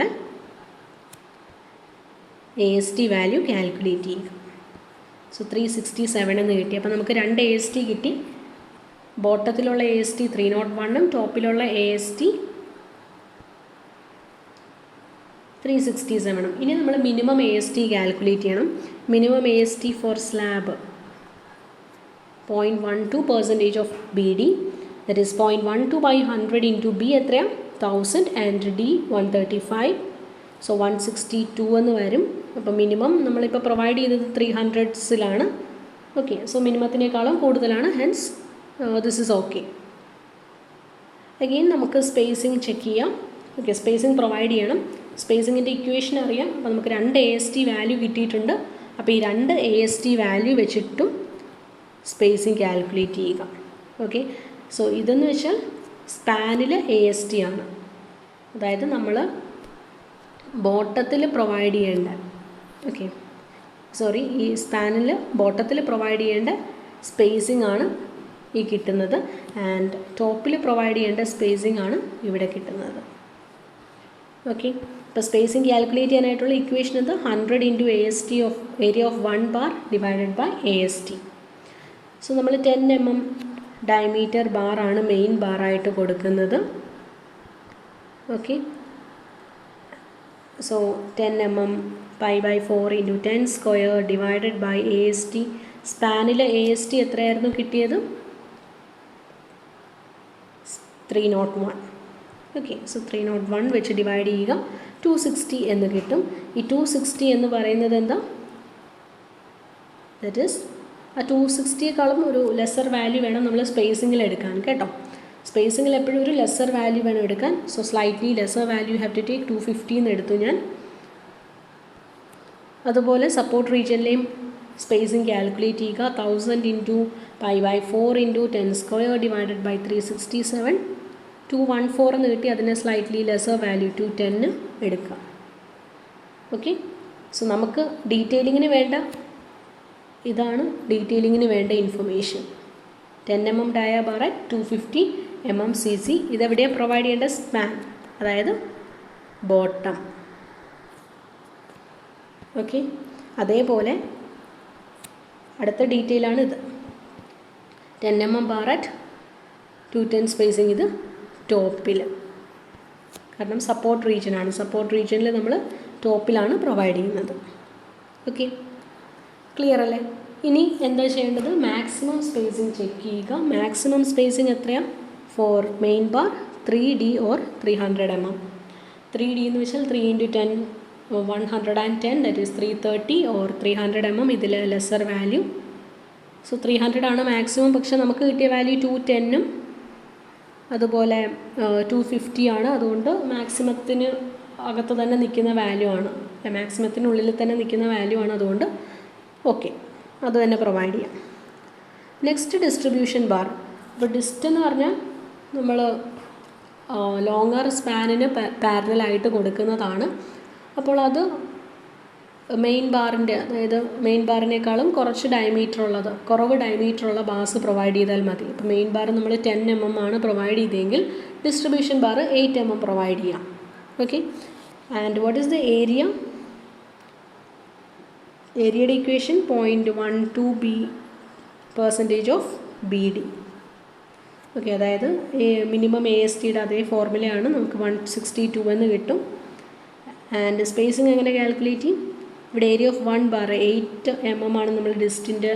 AST വാല്യൂ കാൽക്കുലേറ്റ് ചെയ്യുക. സോ 367 എന്ന് കിട്ടി. അപ്പോൾ നമുക്ക് രണ്ട് AST കിട്ടി. ബോട്ടത്തിലുള്ള AST 301ഉം ടോപ്പിലുള്ള AST 367ഉം. ഇനി നമ്മൾ മിനിമം AST കാൽക്കുലേറ്റ് ചെയ്യണം. Minimum AST for slab 0.12% of BD, that is 0.12 by 100 into B എത്രയാണ് 1000 and D 135, so 162 എന്ന് വരും. അപ്പോൾ മിനിമം നമ്മളിപ്പോൾ പ്രൊവൈഡ് ചെയ്തത് 300s. ഓക്കെ, സോ മിനിമത്തിനേക്കാളും കൂടുതലാണ്, hence this is okay. Again നമുക്ക് സ്പേസിങ് ചെക്ക് ചെയ്യാം. ഓക്കെ, സ്പേസിങ് പ്രൊവൈഡ് ചെയ്യണം. സ്പേസിങ്ങിൻ്റെ ഇക്വേഷൻ അറിയാം. അപ്പോൾ നമുക്ക് രണ്ട് AST വാല്യൂ കിട്ടിയിട്ടുണ്ട്. അപ്പോൾ ഈ രണ്ട് AST വാല്യൂ വെച്ചിട്ടും സ്പേസിങ് കാൽക്കുലേറ്റ് ചെയ്യുക. ഓക്കെ, സോ ഇതെന്ന് വെച്ചാൽ സ്പാനിൽ AST ആണ്. അതായത് നമ്മൾ ബോട്ടത്തിൽ പ്രൊവൈഡ് ചെയ്യേണ്ട, ഓക്കെ സോറി, ഈ സ്പാനിൽ ബോട്ടത്തിൽ പ്രൊവൈഡ് ചെയ്യേണ്ട സ്പേസിങ് ആണ് ഈ കിട്ടുന്നത്, ആൻഡ് ടോപ്പിൽ പ്രൊവൈഡ് ചെയ്യേണ്ട സ്പേസിങ് ആണ് ഇവിടെ കിട്ടുന്നത്. ഓക്കെ, ഇപ്പോൾ സ്പേസിങ് കാൽക്കുലേറ്റ് ചെയ്യാനായിട്ടുള്ള ഇക്വേഷൻ എന്താ? 100 into AST of area of 1 bar divided by AST. So നമ്മൾ 10 mm ഡയമീറ്റർ ബാറാണ് മെയിൻ ബാറായിട്ട് കൊടുക്കുന്നത്. Okay, so 10 mm π/4 into 10 square divided by AST. സ്പാനിൽ AST എത്രയായിരുന്നു കിട്ടിയത്? 301. ഓക്കെ, സോ 301 വെച്ച് ഡിവൈഡ് ചെയ്യുക, 260 എന്ന് കിട്ടും. ഈ 260 എന്ന് പറയുന്നത് എന്താ? ദറ്റ് ഈസ് ആ 260യേക്കാളും ഒരു ലെസർ വാല്യൂ വേണം നമ്മൾ സ്പേസിങ്ങിൽ എടുക്കാൻ കേട്ടോ. സ്പേസിങ്ങിൽ എപ്പോഴും ഒരു ലെസർ വാല്യൂ വേണം എടുക്കാൻ. So slightly lesser value have to take 250 എന്ന് എടുത്തു ഞാൻ. അതുപോലെ സപ്പോർട്ട് റീജിയനിലെയും സ്പേസിങ് കാൽക്കുലേറ്റ് ചെയ്യുക. 1000 into π/4 into 10 square divided by 367, 214 എന്ന് കിട്ടി. അതിനെ സ്ലൈറ്റ്ലി ലെസർ വാല്യൂ 210 എടുക്കുക. ഓക്കെ, സോ നമുക്ക് ഡീറ്റെയിലിങ്ങിന് വേണ്ട ഇതാണ് ഡീറ്റെയിലിങ്ങിന് വേണ്ട information. 10 mm dia bar at 250 mm CC. ഇതെവിടെയാണ് പ്രൊവൈഡ് ചെയ്യേണ്ട? സ്പാൻ, അതായത് ബോട്ടം. ഓക്കെ, അതേപോലെ അടുത്ത ഡീറ്റെയിലാണ് ഇത്. 10 mm ബാർ അറ്റ് 210 സ്പേസിങ്, ഇത് ടോപ്പിൽ, കാരണം സപ്പോർട്ട് റീജിയനാണ്. സപ്പോർട്ട് റീജിയനിൽ നമ്മൾ ടോപ്പിലാണ് പ്രൊവൈഡ് ചെയ്യുന്നത്. ഓക്കെ, ക്ലിയർ അല്ലേ? ഇനി എന്താ ചെയ്യേണ്ടത്? മാക്സിമം സ്പേസിങ് ചെക്ക് ചെയ്യുക. മാക്സിമം സ്പേസിങ് എത്രയാണ്? For main bar 3D or 300 mm. 3D എന്ന് വെച്ചാൽ 3 into 10 110, that is 330 or 300 mm. ഇതിൽ ലെസർ വാല്യൂ. സോ 300 ആണ് മാക്സിമം. പക്ഷെ നമുക്ക് കിട്ടിയ വാല്യൂ 210ഉം അതുപോലെ 250 ആണ്. അതുകൊണ്ട് മാക്സിമത്തിന് അകത്ത് തന്നെ നിൽക്കുന്ന വാല്യൂ ആണ്, മാക്സിമത്തിനുള്ളിൽ തന്നെ നിൽക്കുന്ന വാല്യൂ ആണ്. അതുകൊണ്ട് ഓക്കെ, അത് തന്നെ പ്രൊവൈഡ് ചെയ്യാം. Next distribution bar. അപ്പോൾ ഡിസ്റ്റ് എന്ന് പറഞ്ഞാൽ നമ്മൾ ലോങ്ങർ സ്പാനിന് പാരലലായിട്ട് കൊടുക്കുന്നതാണ്. അപ്പോൾ അത് മെയിൻ ബാറിൻ്റെ, അതായത് മെയിൻ ബാറിനേക്കാളും കുറച്ച് കുറവ് ഡയമീറ്റർ ഉള്ള ബാസ് പ്രൊവൈഡ് ചെയ്താൽ മതി. ഇപ്പോൾ മെയിൻ ബാർ നമ്മൾ 10 mm ആണ് പ്രൊവൈഡ് ചെയ്തെങ്കിൽ ഡിസ്ട്രിബ്യൂഷൻ ബാർ 8 mm പ്രൊവൈഡ് ചെയ്യാം. Okay, and what is the area? ഏരിയയുടെ ഇക്വേഷൻ 0.12% ഓഫ് BD. ഓക്കെ, അതായത് മിനിമം ASTയുടെ അതേ ഫോർമുലയാണ്. നമുക്ക് 162 എന്ന് കിട്ടും. ആൻഡ് സ്പേസിങ് എങ്ങനെ കാൽക്കുലേറ്റ് ചെയ്യും? ഇവിടെ ഏരിയ ഓഫ് 1 bar 8 mm ആണ് നമ്മൾ ഡിസ്റ്റിൻ്റെ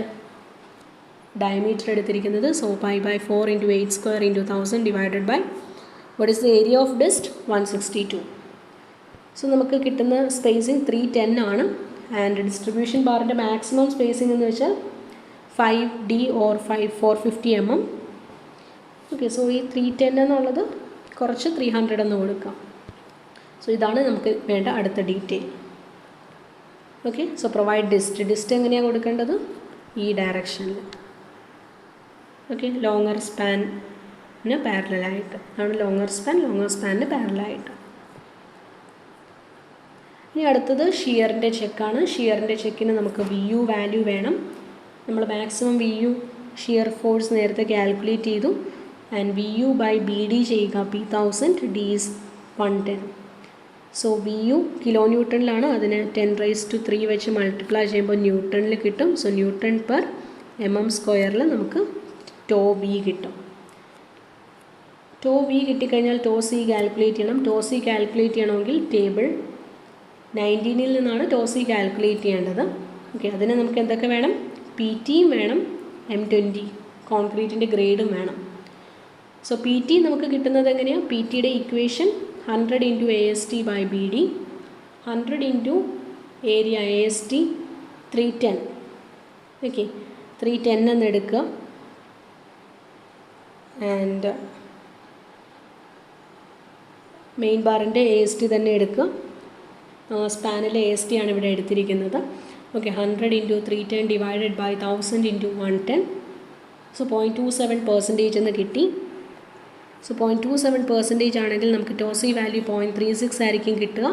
ഡയമീറ്റർ എടുത്തിരിക്കുന്നത്. So π/4 into 8 square into 1000 divided by what is the area of ഡിസ്റ്റ്? 162. സോ നമുക്ക് കിട്ടുന്ന സ്പേസിങ് 310 ആണ്. ആൻഡ് ഡിസ്ട്രിബ്യൂഷൻ ബാറിൻ്റെ മാക്സിമം സ്പേസിംഗ് എന്ന് വെച്ചാൽ 5D or 450 mm. Okay, so ഈ 310 എന്നുള്ളത് കുറച്ച് 300 എന്ന് കൊടുക്കാം. സോ ഇതാണ് നമുക്ക് വേണ്ട അടുത്ത ഡീറ്റെയിൽ. ഓക്കെ, സോ പ്രൊവൈഡ് ഡിസ്റ്റ് എങ്ങനെയാണ് കൊടുക്കേണ്ടത്? ഈ ഡയറക്ഷനിൽ. ഓക്കെ, ലോങ്ങർ സ്പാനിന് പാരലായിട്ട് അതാണ് ലോങ്ങർ സ്പാനിന് പാരലായിട്ട്. ഇനി അടുത്തത് ഷിയറിൻ്റെ ചെക്കാണ്. ഷിയറിൻ്റെ ചെക്കിന് നമുക്ക് VU വാല്യൂ വേണം. നമ്മൾ മാക്സിമം VU ഷിയർ ഫോഴ്സ് നേരത്തെ കാൽക്കുലേറ്റ് ചെയ്തു. ആൻഡ് VU ബൈ BD ചെയ്യുക. P1000, D is 110. So VU kilo ന്യൂട്ടണിലാണ്. അതിന് 10⁻³ വെച്ച് മൾട്ടിപ്ലൈ ചെയ്യുമ്പോൾ ന്യൂട്ടണിൽ കിട്ടും. സോ ന്യൂട്ടൺ പെർ mm² നമുക്ക് τV കിട്ടും. τV കിട്ടിക്കഴിഞ്ഞാൽ τC കാൽക്കുലേറ്റ് ചെയ്യണം. τC കാൽക്കുലേറ്റ് ചെയ്യണമെങ്കിൽ ടേബിൾ 19 നിന്നാണ് τC കാൽക്കുലേറ്റ് ചെയ്യേണ്ടത്. ഓക്കെ, അതിന് നമുക്ക് എന്തൊക്കെ വേണം? PT വേണം, M20 കോൺക്രീറ്റിൻ്റെ ഗ്രേഡും വേണം. സോ PT നമുക്ക് കിട്ടുന്നത് എങ്ങനെയാണ്? PTയുടെ equation 100 × AST by BD, 100 × area AST 310. Okay, 310 എന്ന് എടുക്കുക. ആൻഡ് മെയിൻ ബാറിൻ്റെ AST തന്നെ എടുക്കുക. സ്പാനിലെ AST ആണ് ഇവിടെ എടുത്തിരിക്കുന്നത്. Okay, 100 × 310 divided by 1000 × 110. സോ 0.27% എന്ന് കിട്ടി. സോ 0.27% ആണെങ്കിൽ നമുക്ക് τC വാല്യൂ 0.36 ആയിരിക്കും കിട്ടുക.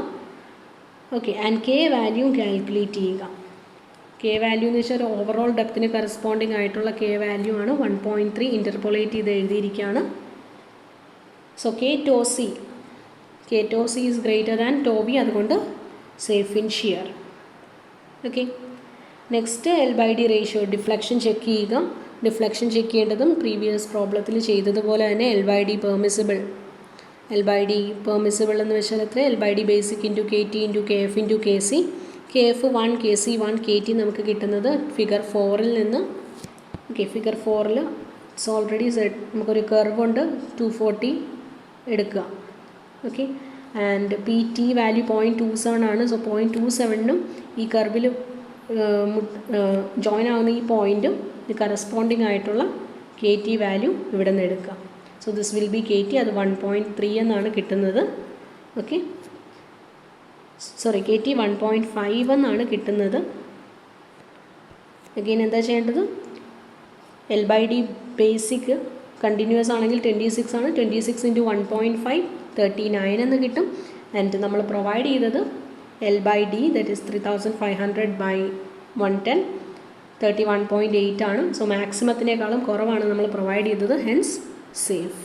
Okay, and K value calculate ചെയ്യുക. K വാല്യൂ എന്ന് വെച്ചാൽ ഓവറോൾ ഡെപ്തിന് കറസ്പോണ്ടിങ് ആയിട്ടുള്ള K വാല്യൂ ആണ്. 1.3 ഇൻ്റർപോളേറ്റ് ചെയ്ത് എഴുതിയിരിക്കുകയാണ്. So K τC is greater than τV, അതുകൊണ്ട് safe in shear. Okay, next L/D ratio, deflection check ചെയ്യുക. ഡിഫ്ലക്ഷൻ ചെക്ക് ചെയ്യേണ്ടതും പ്രീവിയസ് പ്രോബ്ലത്തിൽ ചെയ്തതുപോലെ തന്നെ L/D പെർമിസിബിൾ എന്ന് വെച്ചാൽ എത്ര? L/D basic × KT × KF × KC. KF1, KC1, KT നമുക്ക് കിട്ടുന്നത് ഫിഗർ 4 നിന്ന്. Okay, figure 4 it's already set. നമുക്കൊരു കർവ് ഉണ്ട്, 240 എടുക്കുക. ഓക്കെ, ആൻഡ് PT വാല്യൂ 0.27 ആണ്. സോ 0.27നും ഈ കർവിൽ ജോയിൻ ആവുന്ന ഈ പോയിൻറ്റും കറസ്പോണ്ടിങ് ആയിട്ടുള്ള KT വാല്യൂ ഇവിടെ നിന്ന് എടുക്കുക. So this will be KT. അത് 1.3 എന്നാണ് കിട്ടുന്നത്. ഓക്കെ, സോറി, KT 1.5 എന്നാണ് കിട്ടുന്നത്. അഗെയിൻ എന്താ ചെയ്യേണ്ടത്? L/D ബേസിക് കണ്ടിന്യൂസ് ആണെങ്കിൽ 26 ആണ്. 26 × 1.5 39 എന്ന് കിട്ടും. ആൻഡ് നമ്മൾ പ്രൊവൈഡ് ചെയ്തത് L/D ദറ്റ് ഈസ് 3500 ബൈ 110 31.8 ആണ്. സോ മാക്സിമത്തിനേക്കാളും കുറവാണ് നമ്മൾ പ്രൊവൈഡ് ചെയ്തത്. Hence safe.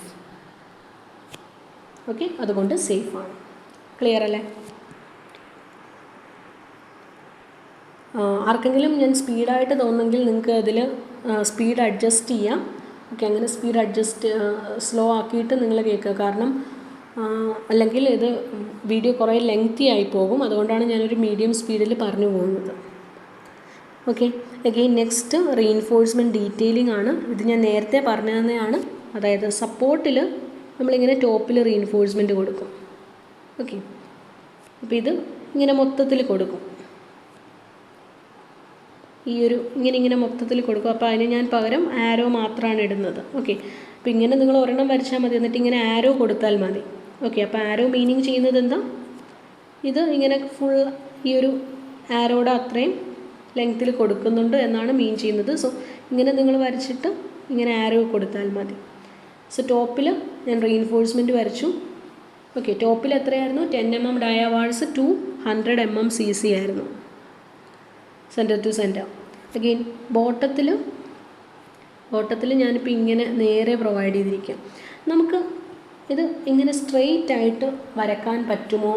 ഓക്കെ, അതുകൊണ്ട് സേഫാണ്. ക്ലിയർ അല്ലേ? ആർക്കെങ്കിലും ഞാൻ സ്പീഡായിട്ട് തോന്നുമെങ്കിൽ നിങ്ങൾക്ക് അതിൽ സ്പീഡ് അഡ്ജസ്റ്റ് ചെയ്യാം. ഓക്കെ, അങ്ങനെ സ്പീഡ് അഡ്ജസ്റ്റ് സ്ലോ ആക്കിയിട്ട് നിങ്ങൾ കേൾക്കുക. കാരണം അല്ലെങ്കിൽ ഇത് വീഡിയോ കുറേ ലെങ്തി ആയി പോകും. അതുകൊണ്ടാണ് ഞാനൊരു മീഡിയം സ്പീഡിൽ പറഞ്ഞു പോകുന്നത്. Okay, again next reinforcement detailing ആണ്. ഇത് ഞാൻ നേരത്തെ പറഞ്ഞു തന്നെയാണ്. അതായത് സപ്പോർട്ടിൽ നമ്മളിങ്ങനെ ടോപ്പിൽ റീഇൻഫോഴ്സ്മെൻറ്റ് കൊടുക്കും. ഓക്കെ, അപ്പോൾ ഇത് ഇങ്ങനെ മൊത്തത്തിൽ കൊടുക്കും. ഈ ഒരു ഇങ്ങനെ മൊത്തത്തിൽ കൊടുക്കും. അപ്പോൾ അതിന് ഞാൻ പകരം ആരോ മാത്രമാണ് ഇടുന്നത്. ഓക്കെ, അപ്പോൾ ഇങ്ങനെ നിങ്ങൾ ഒരെണ്ണം വരച്ചാൽ മതി. എന്നിട്ട് ഇങ്ങനെ ആരോ കൊടുത്താൽ മതി. ഓക്കെ, അപ്പോൾ ആരോ മീനിങ് ചെയ്യുന്നത് എന്താ? ഇത് ഇങ്ങനെ ഫുൾ ഈ ഒരു ആരോയുടെ അത്രയും ലെങ്ത്തിൽ കൊടുക്കുന്നുണ്ട് എന്നാണ് മീൻ ചെയ്യുന്നത്. സോ ഇങ്ങനെ നിങ്ങൾ വരച്ചിട്ട് ഇങ്ങനെ ആരോ കൊടുത്താൽ മതി. സോ ടോപ്പിൽ ഞാൻ റീഇൻഫോഴ്സ്മെൻറ്റ് വരച്ചു. ഓക്കെ, ടോപ്പിൽ എത്രയായിരുന്നു? 10 mm ഡയാവാൾസ് 200 mm CC ആയിരുന്നു, സെൻറ്റർ ടു സെൻറ്റർ. അഗെയിൻ ബോട്ടത്തിൽ ഞാനിപ്പോൾ ഇങ്ങനെ നേരെ പ്രൊവൈഡ് ചെയ്തിരിക്കാം. നമുക്ക് ഇത് ഇങ്ങനെ സ്ട്രെയിറ്റ് ആയിട്ട് വരക്കാൻ പറ്റുമോ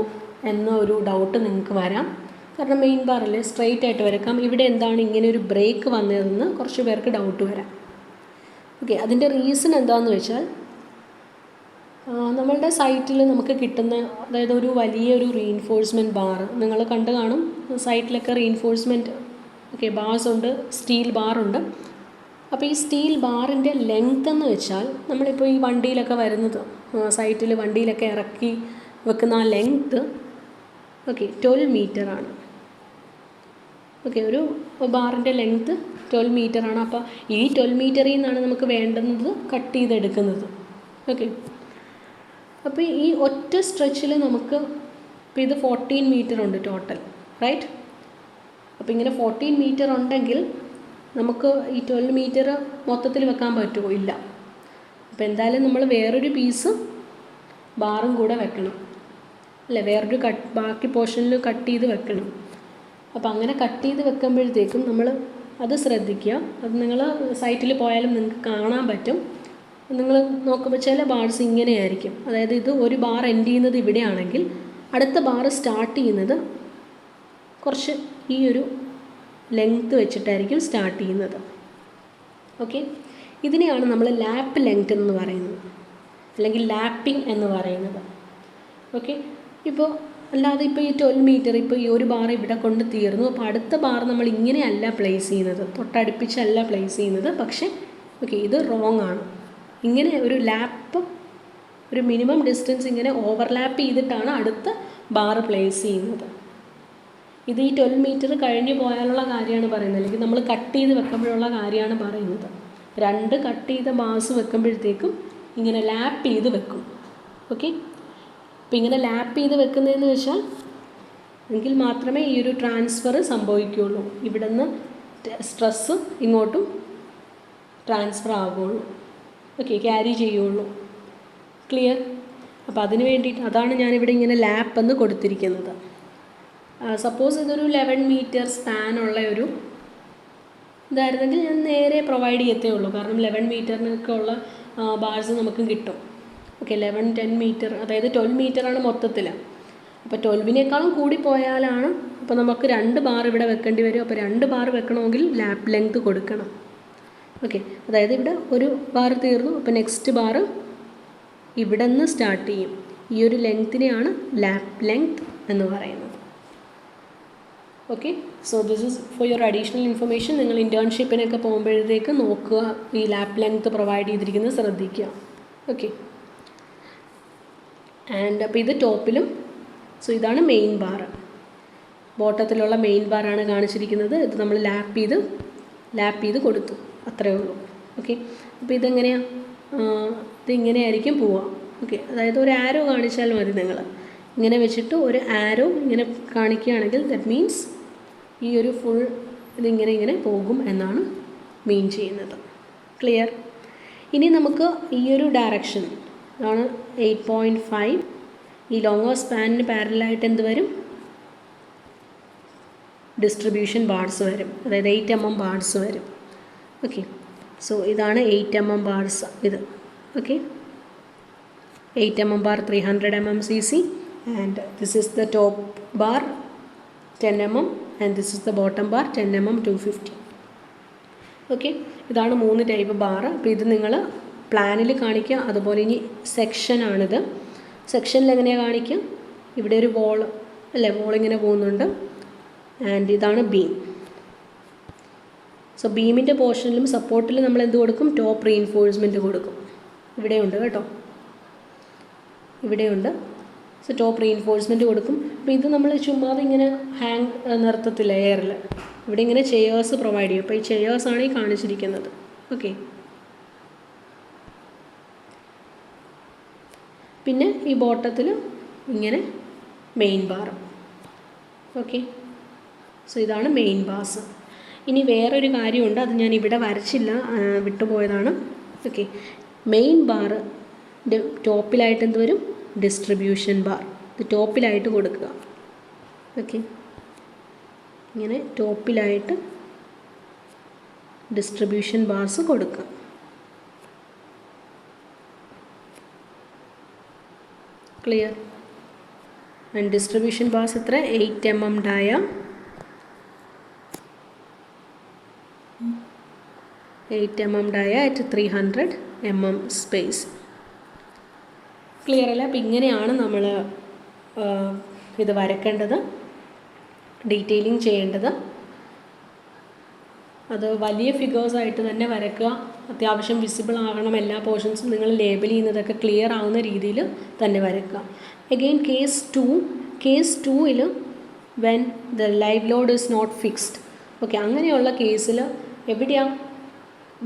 എന്ന ഒരു ഡൗട്ട് നിങ്ങൾക്ക് വരാം. കാരണം മെയിൻ ബാറിൽ സ്ട്രെയിറ്റ് ആയിട്ട് വരക്കാം. ഇവിടെ എന്താണ് ഇങ്ങനെ ഒരു ബ്രേക്ക് വന്നതെന്ന് കുറച്ച് പേർക്ക് ഡൗട്ട് വരാം. ഓക്കെ, അതിൻ്റെ റീസൺ എന്താണെന്ന് വെച്ചാൽ നമ്മളുടെ സൈറ്റിൽ നമുക്ക് കിട്ടുന്ന, അതായത് ഒരു വലിയൊരു റീഇൻഫോഴ്സ്മെൻറ്റ് ബാർ നിങ്ങൾ കണ്ടു കാണും. സൈറ്റിലൊക്കെ റീഇൻഫോഴ്സ്മെൻറ്റ് ബാർസ് ഉണ്ട്, സ്റ്റീൽ ബാറുണ്ട്. അപ്പോൾ ഈ സ്റ്റീൽ ബാറിൻ്റെ ലെങ്ത് എന്ന് വെച്ചാൽ നമ്മളിപ്പോൾ ഈ വണ്ടിയിലൊക്കെ വരുന്നത്, സൈറ്റിൽ വണ്ടിയിലൊക്കെ ഇറക്കി വെക്കുന്ന ആ ലെങ്ത്ത് 12 മീറ്ററാണ്. ഓക്കെ, ഒരു ബാറിൻ്റെ ലെങ്ത്ത് 12 മീറ്ററാണ്. അപ്പോൾ ഈ 12 മീറ്ററിൽ നിന്നാണ് നമുക്ക് വേണ്ടുന്നത് കട്ട് ചെയ്തെടുക്കുന്നത്. ഓക്കെ, അപ്പോൾ ഈ ഒറ്റ സ്ട്രെച്ചിൽ നമുക്ക് ഇപ്പോൾ ഇത് 14 മീറ്റർ ഉണ്ട് ടോട്ടൽ, റൈറ്റ്? അപ്പോൾ ഇങ്ങനെ 14 മീറ്റർ ഉണ്ടെങ്കിൽ നമുക്ക് ഈ 12 മീറ്റർ മൊത്തത്തിൽ വെക്കാൻ പറ്റുമോ? ഇല്ല. അപ്പോൾ എന്തായാലും നമ്മൾ വേറൊരു പീസ് ബാറും കൂടെ വെക്കണം, അല്ലേ? വേറൊരു ബാക്കി പോർഷനിൽ കട്ട് ചെയ്ത് വെക്കണം. അപ്പോൾ അങ്ങനെ കട്ട് ചെയ്ത് വെക്കുമ്പോഴത്തേക്കും നമ്മൾ അത് ശ്രദ്ധിക്കുക. അത് നിങ്ങൾ സൈറ്റിൽ പോയാലും നിങ്ങൾക്ക് കാണാൻ പറ്റും. നിങ്ങൾ നോക്കുമ്പോൾ ചില ബാർസ് ഇങ്ങനെയായിരിക്കും. അതായത് ഇത് ഒരു ബാർ എൻഡ് ചെയ്യുന്നത് ഇവിടെയാണെങ്കിൽ അടുത്ത ബാർ സ്റ്റാർട്ട് ചെയ്യുന്നത് കുറച്ച് ഈ ഒരു ലെങ്ത്ത് വെച്ചിട്ടായിരിക്കും സ്റ്റാർട്ട് ചെയ്യുന്നത്. ഓക്കെ, ഇതിനെയാണ് നമ്മൾ ലാപ്പ് ലെങ്ത് എന്ന് പറയുന്നത്, അല്ലെങ്കിൽ ലാപ്പിംഗ് എന്ന് പറയുന്നത്. ഓക്കെ, ഇപ്പോൾ അല്ലാതെ ഇപ്പോൾ ഈ 12 മീറ്റർ ഇപ്പോൾ ഈ ഒരു ബാർ ഇവിടെ കൊണ്ട് തീർന്നു. അപ്പോൾ അടുത്ത ബാർ നമ്മൾ ഇങ്ങനെയല്ല പ്ലേസ് ചെയ്യുന്നത്, തൊട്ടടുപ്പിച്ചല്ല പ്ലേസ് ചെയ്യുന്നത്. പക്ഷേ ഓക്കെ, ഇത് റോങ് ആണ്. ഇങ്ങനെ ഒരു ലാപ്പ്, ഒരു മിനിമം ഡിസ്റ്റൻസ് ഇങ്ങനെ ഓവർലാപ്പ് ചെയ്തിട്ടാണ് അടുത്ത ബാർ പ്ലേസ് ചെയ്യുന്നത്. ഇത് ഈ 12 മീറ്റർ കഴിഞ്ഞ് പോയാലുള്ള കാര്യമാണ് പറയുന്നത്, അല്ലെങ്കിൽ നമ്മൾ കട്ട് ചെയ്ത് വെക്കുമ്പോഴുള്ള കാര്യമാണ് പറയുന്നത്. 2 കട്ട് ചെയ്ത ബാർസ് വെക്കുമ്പോഴത്തേക്കും ഇങ്ങനെ ലാപ്പ് ചെയ്ത് വെക്കും. ഓക്കെ, അപ്പോൾ ഇങ്ങനെ ലാപ്പ് ചെയ്ത് വെക്കുന്നതെന്ന് വെച്ചാൽ എങ്കിൽ മാത്രമേ ഈ ഒരു ട്രാൻസ്ഫർ സംഭവിക്കുകയുള്ളൂ. ഇവിടെ നിന്ന് സ്ട്രെസ്സ് ഇങ്ങോട്ടും ട്രാൻസ്ഫർ ആകുകയുള്ളൂ. ഓക്കെ, ക്യാരി ചെയ്യുള്ളൂ. ക്ലിയർ? അപ്പോൾ അതിന് വേണ്ടിയിട്ട് അതാണ് ഞാനിവിടെ ഇങ്ങനെ ലാപ്പ് എന്ന് കൊടുത്തിരിക്കുന്നത്. സപ്പോസ് ഇതൊരു 11 മീറ്റർ സ്പാനുള്ള ഒരു ഇതായിരുന്നെങ്കിൽ ഞാൻ നേരെ പ്രൊവൈഡ് ചെയ്യത്തേ ഉള്ളൂ. കാരണം 11 മീറ്ററിനൊക്കെ ഉള്ള ബാർസ് നമുക്ക് കിട്ടും. ഓക്കെ, 11, 10 മീറ്റർ, അതായത് 12 മീറ്ററാണ് മൊത്തത്തിൽ. അപ്പോൾ 12നേക്കാളും കൂടി പോയാലാണ് അപ്പോൾ നമുക്ക് 2 ബാർ ഇവിടെ വെക്കേണ്ടി വരും. അപ്പോൾ 2 ബാർ വെക്കണമെങ്കിൽ ലാപ്പ് ലെങ്ത് കൊടുക്കണം. ഓക്കെ, അതായത് ഇവിടെ ഒരു ബാർ തീർന്നു, അപ്പോൾ നെക്സ്റ്റ് ബാർ ഇവിടെ നിന്ന് സ്റ്റാർട്ട് ചെയ്യും. ഈ ഒരു ലെങ്ത്തിനെയാണ് ലാപ്പ് ലെങ്ത് എന്ന് പറയുന്നത്. Okay, so this is for your additional information. നിങ്ങൾ ഇൻറ്റേൺഷിപ്പിനൊക്കെ പോകുമ്പോഴത്തേക്ക് നോക്കുക, ഈ ലാപ്പ് ലെങ്ത് പ്രൊവൈഡ് ചെയ്തിരിക്കുന്നത് ശ്രദ്ധിക്കുക. ഓക്കെ, ആൻഡ് അപ്പോൾ ഇത് ടോപ്പിലും. സോ ഇതാണ് മെയിൻ ബാർ, ബോട്ടത്തിലുള്ള മെയിൻ ബാറാണ് കാണിച്ചിരിക്കുന്നത്. ഇത് നമ്മൾ ലാപ്പ് ചെയ്ത് കൊടുത്തു, അത്രയേ ഉള്ളൂ. ഓക്കെ, അപ്പോൾ ഇതെങ്ങനെയാണ്? ഇതിങ്ങനെയായിരിക്കും പോവുക. ഓക്കെ, അതായത് ഒരു ആരോ കാണിച്ചാൽ മതി. നിങ്ങൾ ഇങ്ങനെ വെച്ചിട്ട് ഒരു ആരോ ഇങ്ങനെ കാണിക്കുകയാണെങ്കിൽ ദാറ്റ് മീൻസ് ഈ ഒരു ഫുൾ ഇതിങ്ങനെ പോകും എന്നാണ് മീൻ ചെയ്യുന്നത്. ക്ലിയർ? ഇനി നമുക്ക് ഈ ഒരു ഡയറക്ഷൻ ആണ് 8.5. ഈ ലോങ്ങർ സ്പാനിന് പാരലായിട്ട് എന്ത് വരും? ഡിസ്ട്രിബ്യൂഷൻ ബാർസ് വരും, അതായത് 8 mm ബാർസ് വരും. ഓക്കെ, സോ ഇതാണ് 8 mm ബാർസ്. ഇത് okay, 8 mm bar 300 mm cc, and this is the top bar 10 mm, and this is the bottom bar 10 mm 250. Okay, ഇതാണ് 3 ടൈപ്പ് ബാറ്. അപ്പോൾ ഇത് നിങ്ങൾ പ്ലാനിൽ കാണിക്കുക. അതുപോലെ ഇനി സെക്ഷനാണിത്. സെക്ഷനിൽ എങ്ങനെയാണ് കാണിക്കുക? ഇവിടെ ഒരു വോൾ അല്ലേ, വോളിങ്ങനെ പോകുന്നുണ്ട്, ആൻഡ് ഇതാണ് ബീം. സോ ബീമിൻ്റെ പോർഷനിലും സപ്പോർട്ടിലും നമ്മൾ എന്ത് കൊടുക്കും? ടോപ്പ് റീഇൻഫോഴ്സ്മെൻറ്റ് കൊടുക്കും. ഇവിടെയുണ്ട് കേട്ടോ, ഇവിടെയുണ്ട്. സോ ടോപ്പ് റീഇൻഫോഴ്സ്മെൻറ്റ് കൊടുക്കും. അപ്പോൾ ഇത് നമ്മൾ ചുമ്മാതെ ഇങ്ങനെ ഹാങ് നിർത്തത്തില്ല എയറിൽ. ഇവിടെ ഇങ്ങനെ ചെയേഴ്സ് പ്രൊവൈഡ് ചെയ്യും. അപ്പോൾ ഈ ചെയേഴ്സാണ് ഈ കാണിച്ചിരിക്കുന്നത്. ഓക്കെ, പിന്നെ ഈ ബോട്ടത്തിൽ ഇങ്ങനെ മെയിൻ ബാർ. ഓക്കെ, സോ ഇതാണ് മെയിൻ ബാസ്. ഇനി വേറൊരു കാര്യമുണ്ട്, അത് ഞാൻ ഇവിടെ വരച്ചില്ല, വിട്ടുപോയതാണ്. ഓക്കെ, മെയിൻ ബാറിൻ്റെ ടോപ്പിലായിട്ട് എന്ത് വരും? Distribution bar. ഇത് ടോപ്പിലായിട്ട് കൊടുക്കുക. ഓക്കെ, ഇങ്ങനെ ടോപ്പിലായിട്ട് ഡിസ്ട്രിബ്യൂഷൻ ബാർസ് കൊടുക്കുക. ക്ലിയർ? ആൻഡ് ഡിസ്ട്രിബ്യൂഷൻ ബാർസ് എത്ര? 8 mm dia, 8 mm dia at 300 mm space. Clear അല്ല? അപ്പം ഇങ്ങനെയാണ് നമ്മൾ ഇത് വരയ്ക്കേണ്ടത്, ഡീറ്റെയിലിംഗ് ചെയ്യേണ്ടത്. അത് വലിയ ഫിഗേഴ്സായിട്ട് തന്നെ വരയ്ക്കുക. അത്യാവശ്യം വിസിബിൾ ആകണം. എല്ലാ പോർഷൻസും നിങ്ങൾ ലേബൽ ചെയ്യുന്നതൊക്കെ ക്ലിയർ ആവുന്ന രീതിയിൽ തന്നെ വരയ്ക്കുക. Again case 2. കേസ് 2ൽ when the live load is not fixed. Okay, അങ്ങനെയുള്ള കേസിൽ എവിടെയാണ്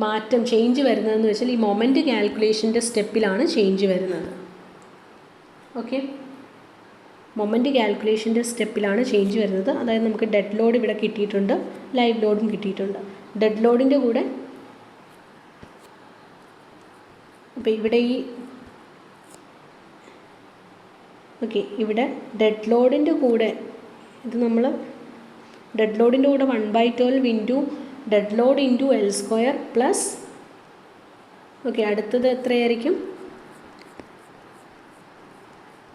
മാറ്റം ചേഞ്ച് വരുന്നതെന്ന് വെച്ചാൽ ഈ മൊമെൻറ്റ് കാൽക്കുലേഷൻ്റെ സ്റ്റെപ്പിലാണ് ചേഞ്ച് വരുന്നത്. ഓക്കെ, മൊമെൻറ്റ് കാൽക്കുലേഷൻ്റെ സ്റ്റെപ്പിലാണ് ചേഞ്ച് വരുന്നത്. അതായത് നമുക്ക് ഡെഡ് ലോഡ് ഇവിടെ കിട്ടിയിട്ടുണ്ട്, ലൈവ് ലോഡും കിട്ടിയിട്ടുണ്ട്. ഡെഡ് ലോഡിൻ്റെ കൂടെ അപ്പോൾ ഇവിടെ ഇവിടെ ഡെഡ് ലോഡിൻ്റെ കൂടെ ഇത് നമ്മൾ ഡെഡ് ലോഡിൻ്റെ കൂടെ 1/12 into dead load into L² plus അടുത്തത് എത്രയായിരിക്കും?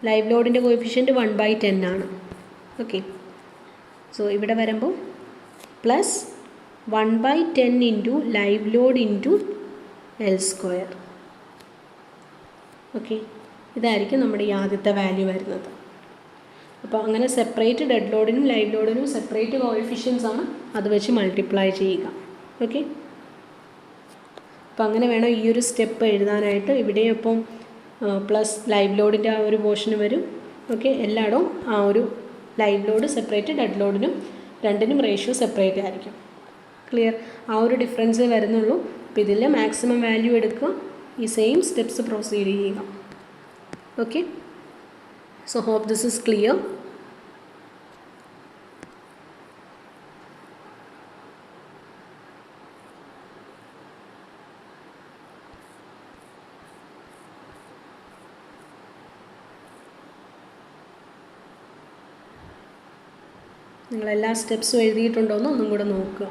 ലൈവ് ലോഡിൻ്റെ കോഎഫിഷ്യൻറ്റ് 1/10 ആണ്. ഓക്കെ, സോ ഇവിടെ വരുമ്പോൾ plus 1/10 into live load into L². Okay, ഇതായിരിക്കും നമ്മുടെ ഈ ആദ്യത്തെ വാല്യൂ വരുന്നത്. അപ്പോൾ അങ്ങനെ സെപ്പറേറ്റ് ഡെഡ് ലോഡിനും ലൈവ് ലോഡിനും സെപ്പറേറ്റ് കോഎഫിഷ്യൻസ് ആണ്, അത് വെച്ച് മൾട്ടിപ്ലൈ ചെയ്യുക. ഓക്കെ, അപ്പോൾ അങ്ങനെ വേണം ഈ ഒരു സ്റ്റെപ്പ് എഴുതാനായിട്ട്. ഇവിടെയും അപ്പം പ്ലസ് ലൈവ് ലോഡിൻ്റെ ആ ഒരു പോർഷന് വരും. ഓക്കെ, എല്ലായിടവും ആ ഒരു ലൈവ് ലോഡ് സെപ്പറേറ്റ്, ഡെഡ് ലോഡിനും രണ്ടിനും റേഷ്യോ സെപ്പറേറ്റ് ആയിരിക്കും. ക്ലിയർ? ആ ഒരു ഡിഫറൻസേ വരുന്നുള്ളൂ. അപ്പോൾ ഇതിൽ മാക്സിമം വാല്യൂ എടുക്കുക, ഈ സെയിം സ്റ്റെപ്സ് പ്രൊസീഡ് ചെയ്യുക. Okay, so hope this is clear. നിങ്ങളെല്ലാ സ്റ്റെപ്സും എഴുതിയിട്ടുണ്ടോ എന്ന് ഒന്നും കൂടെ നോക്കുക.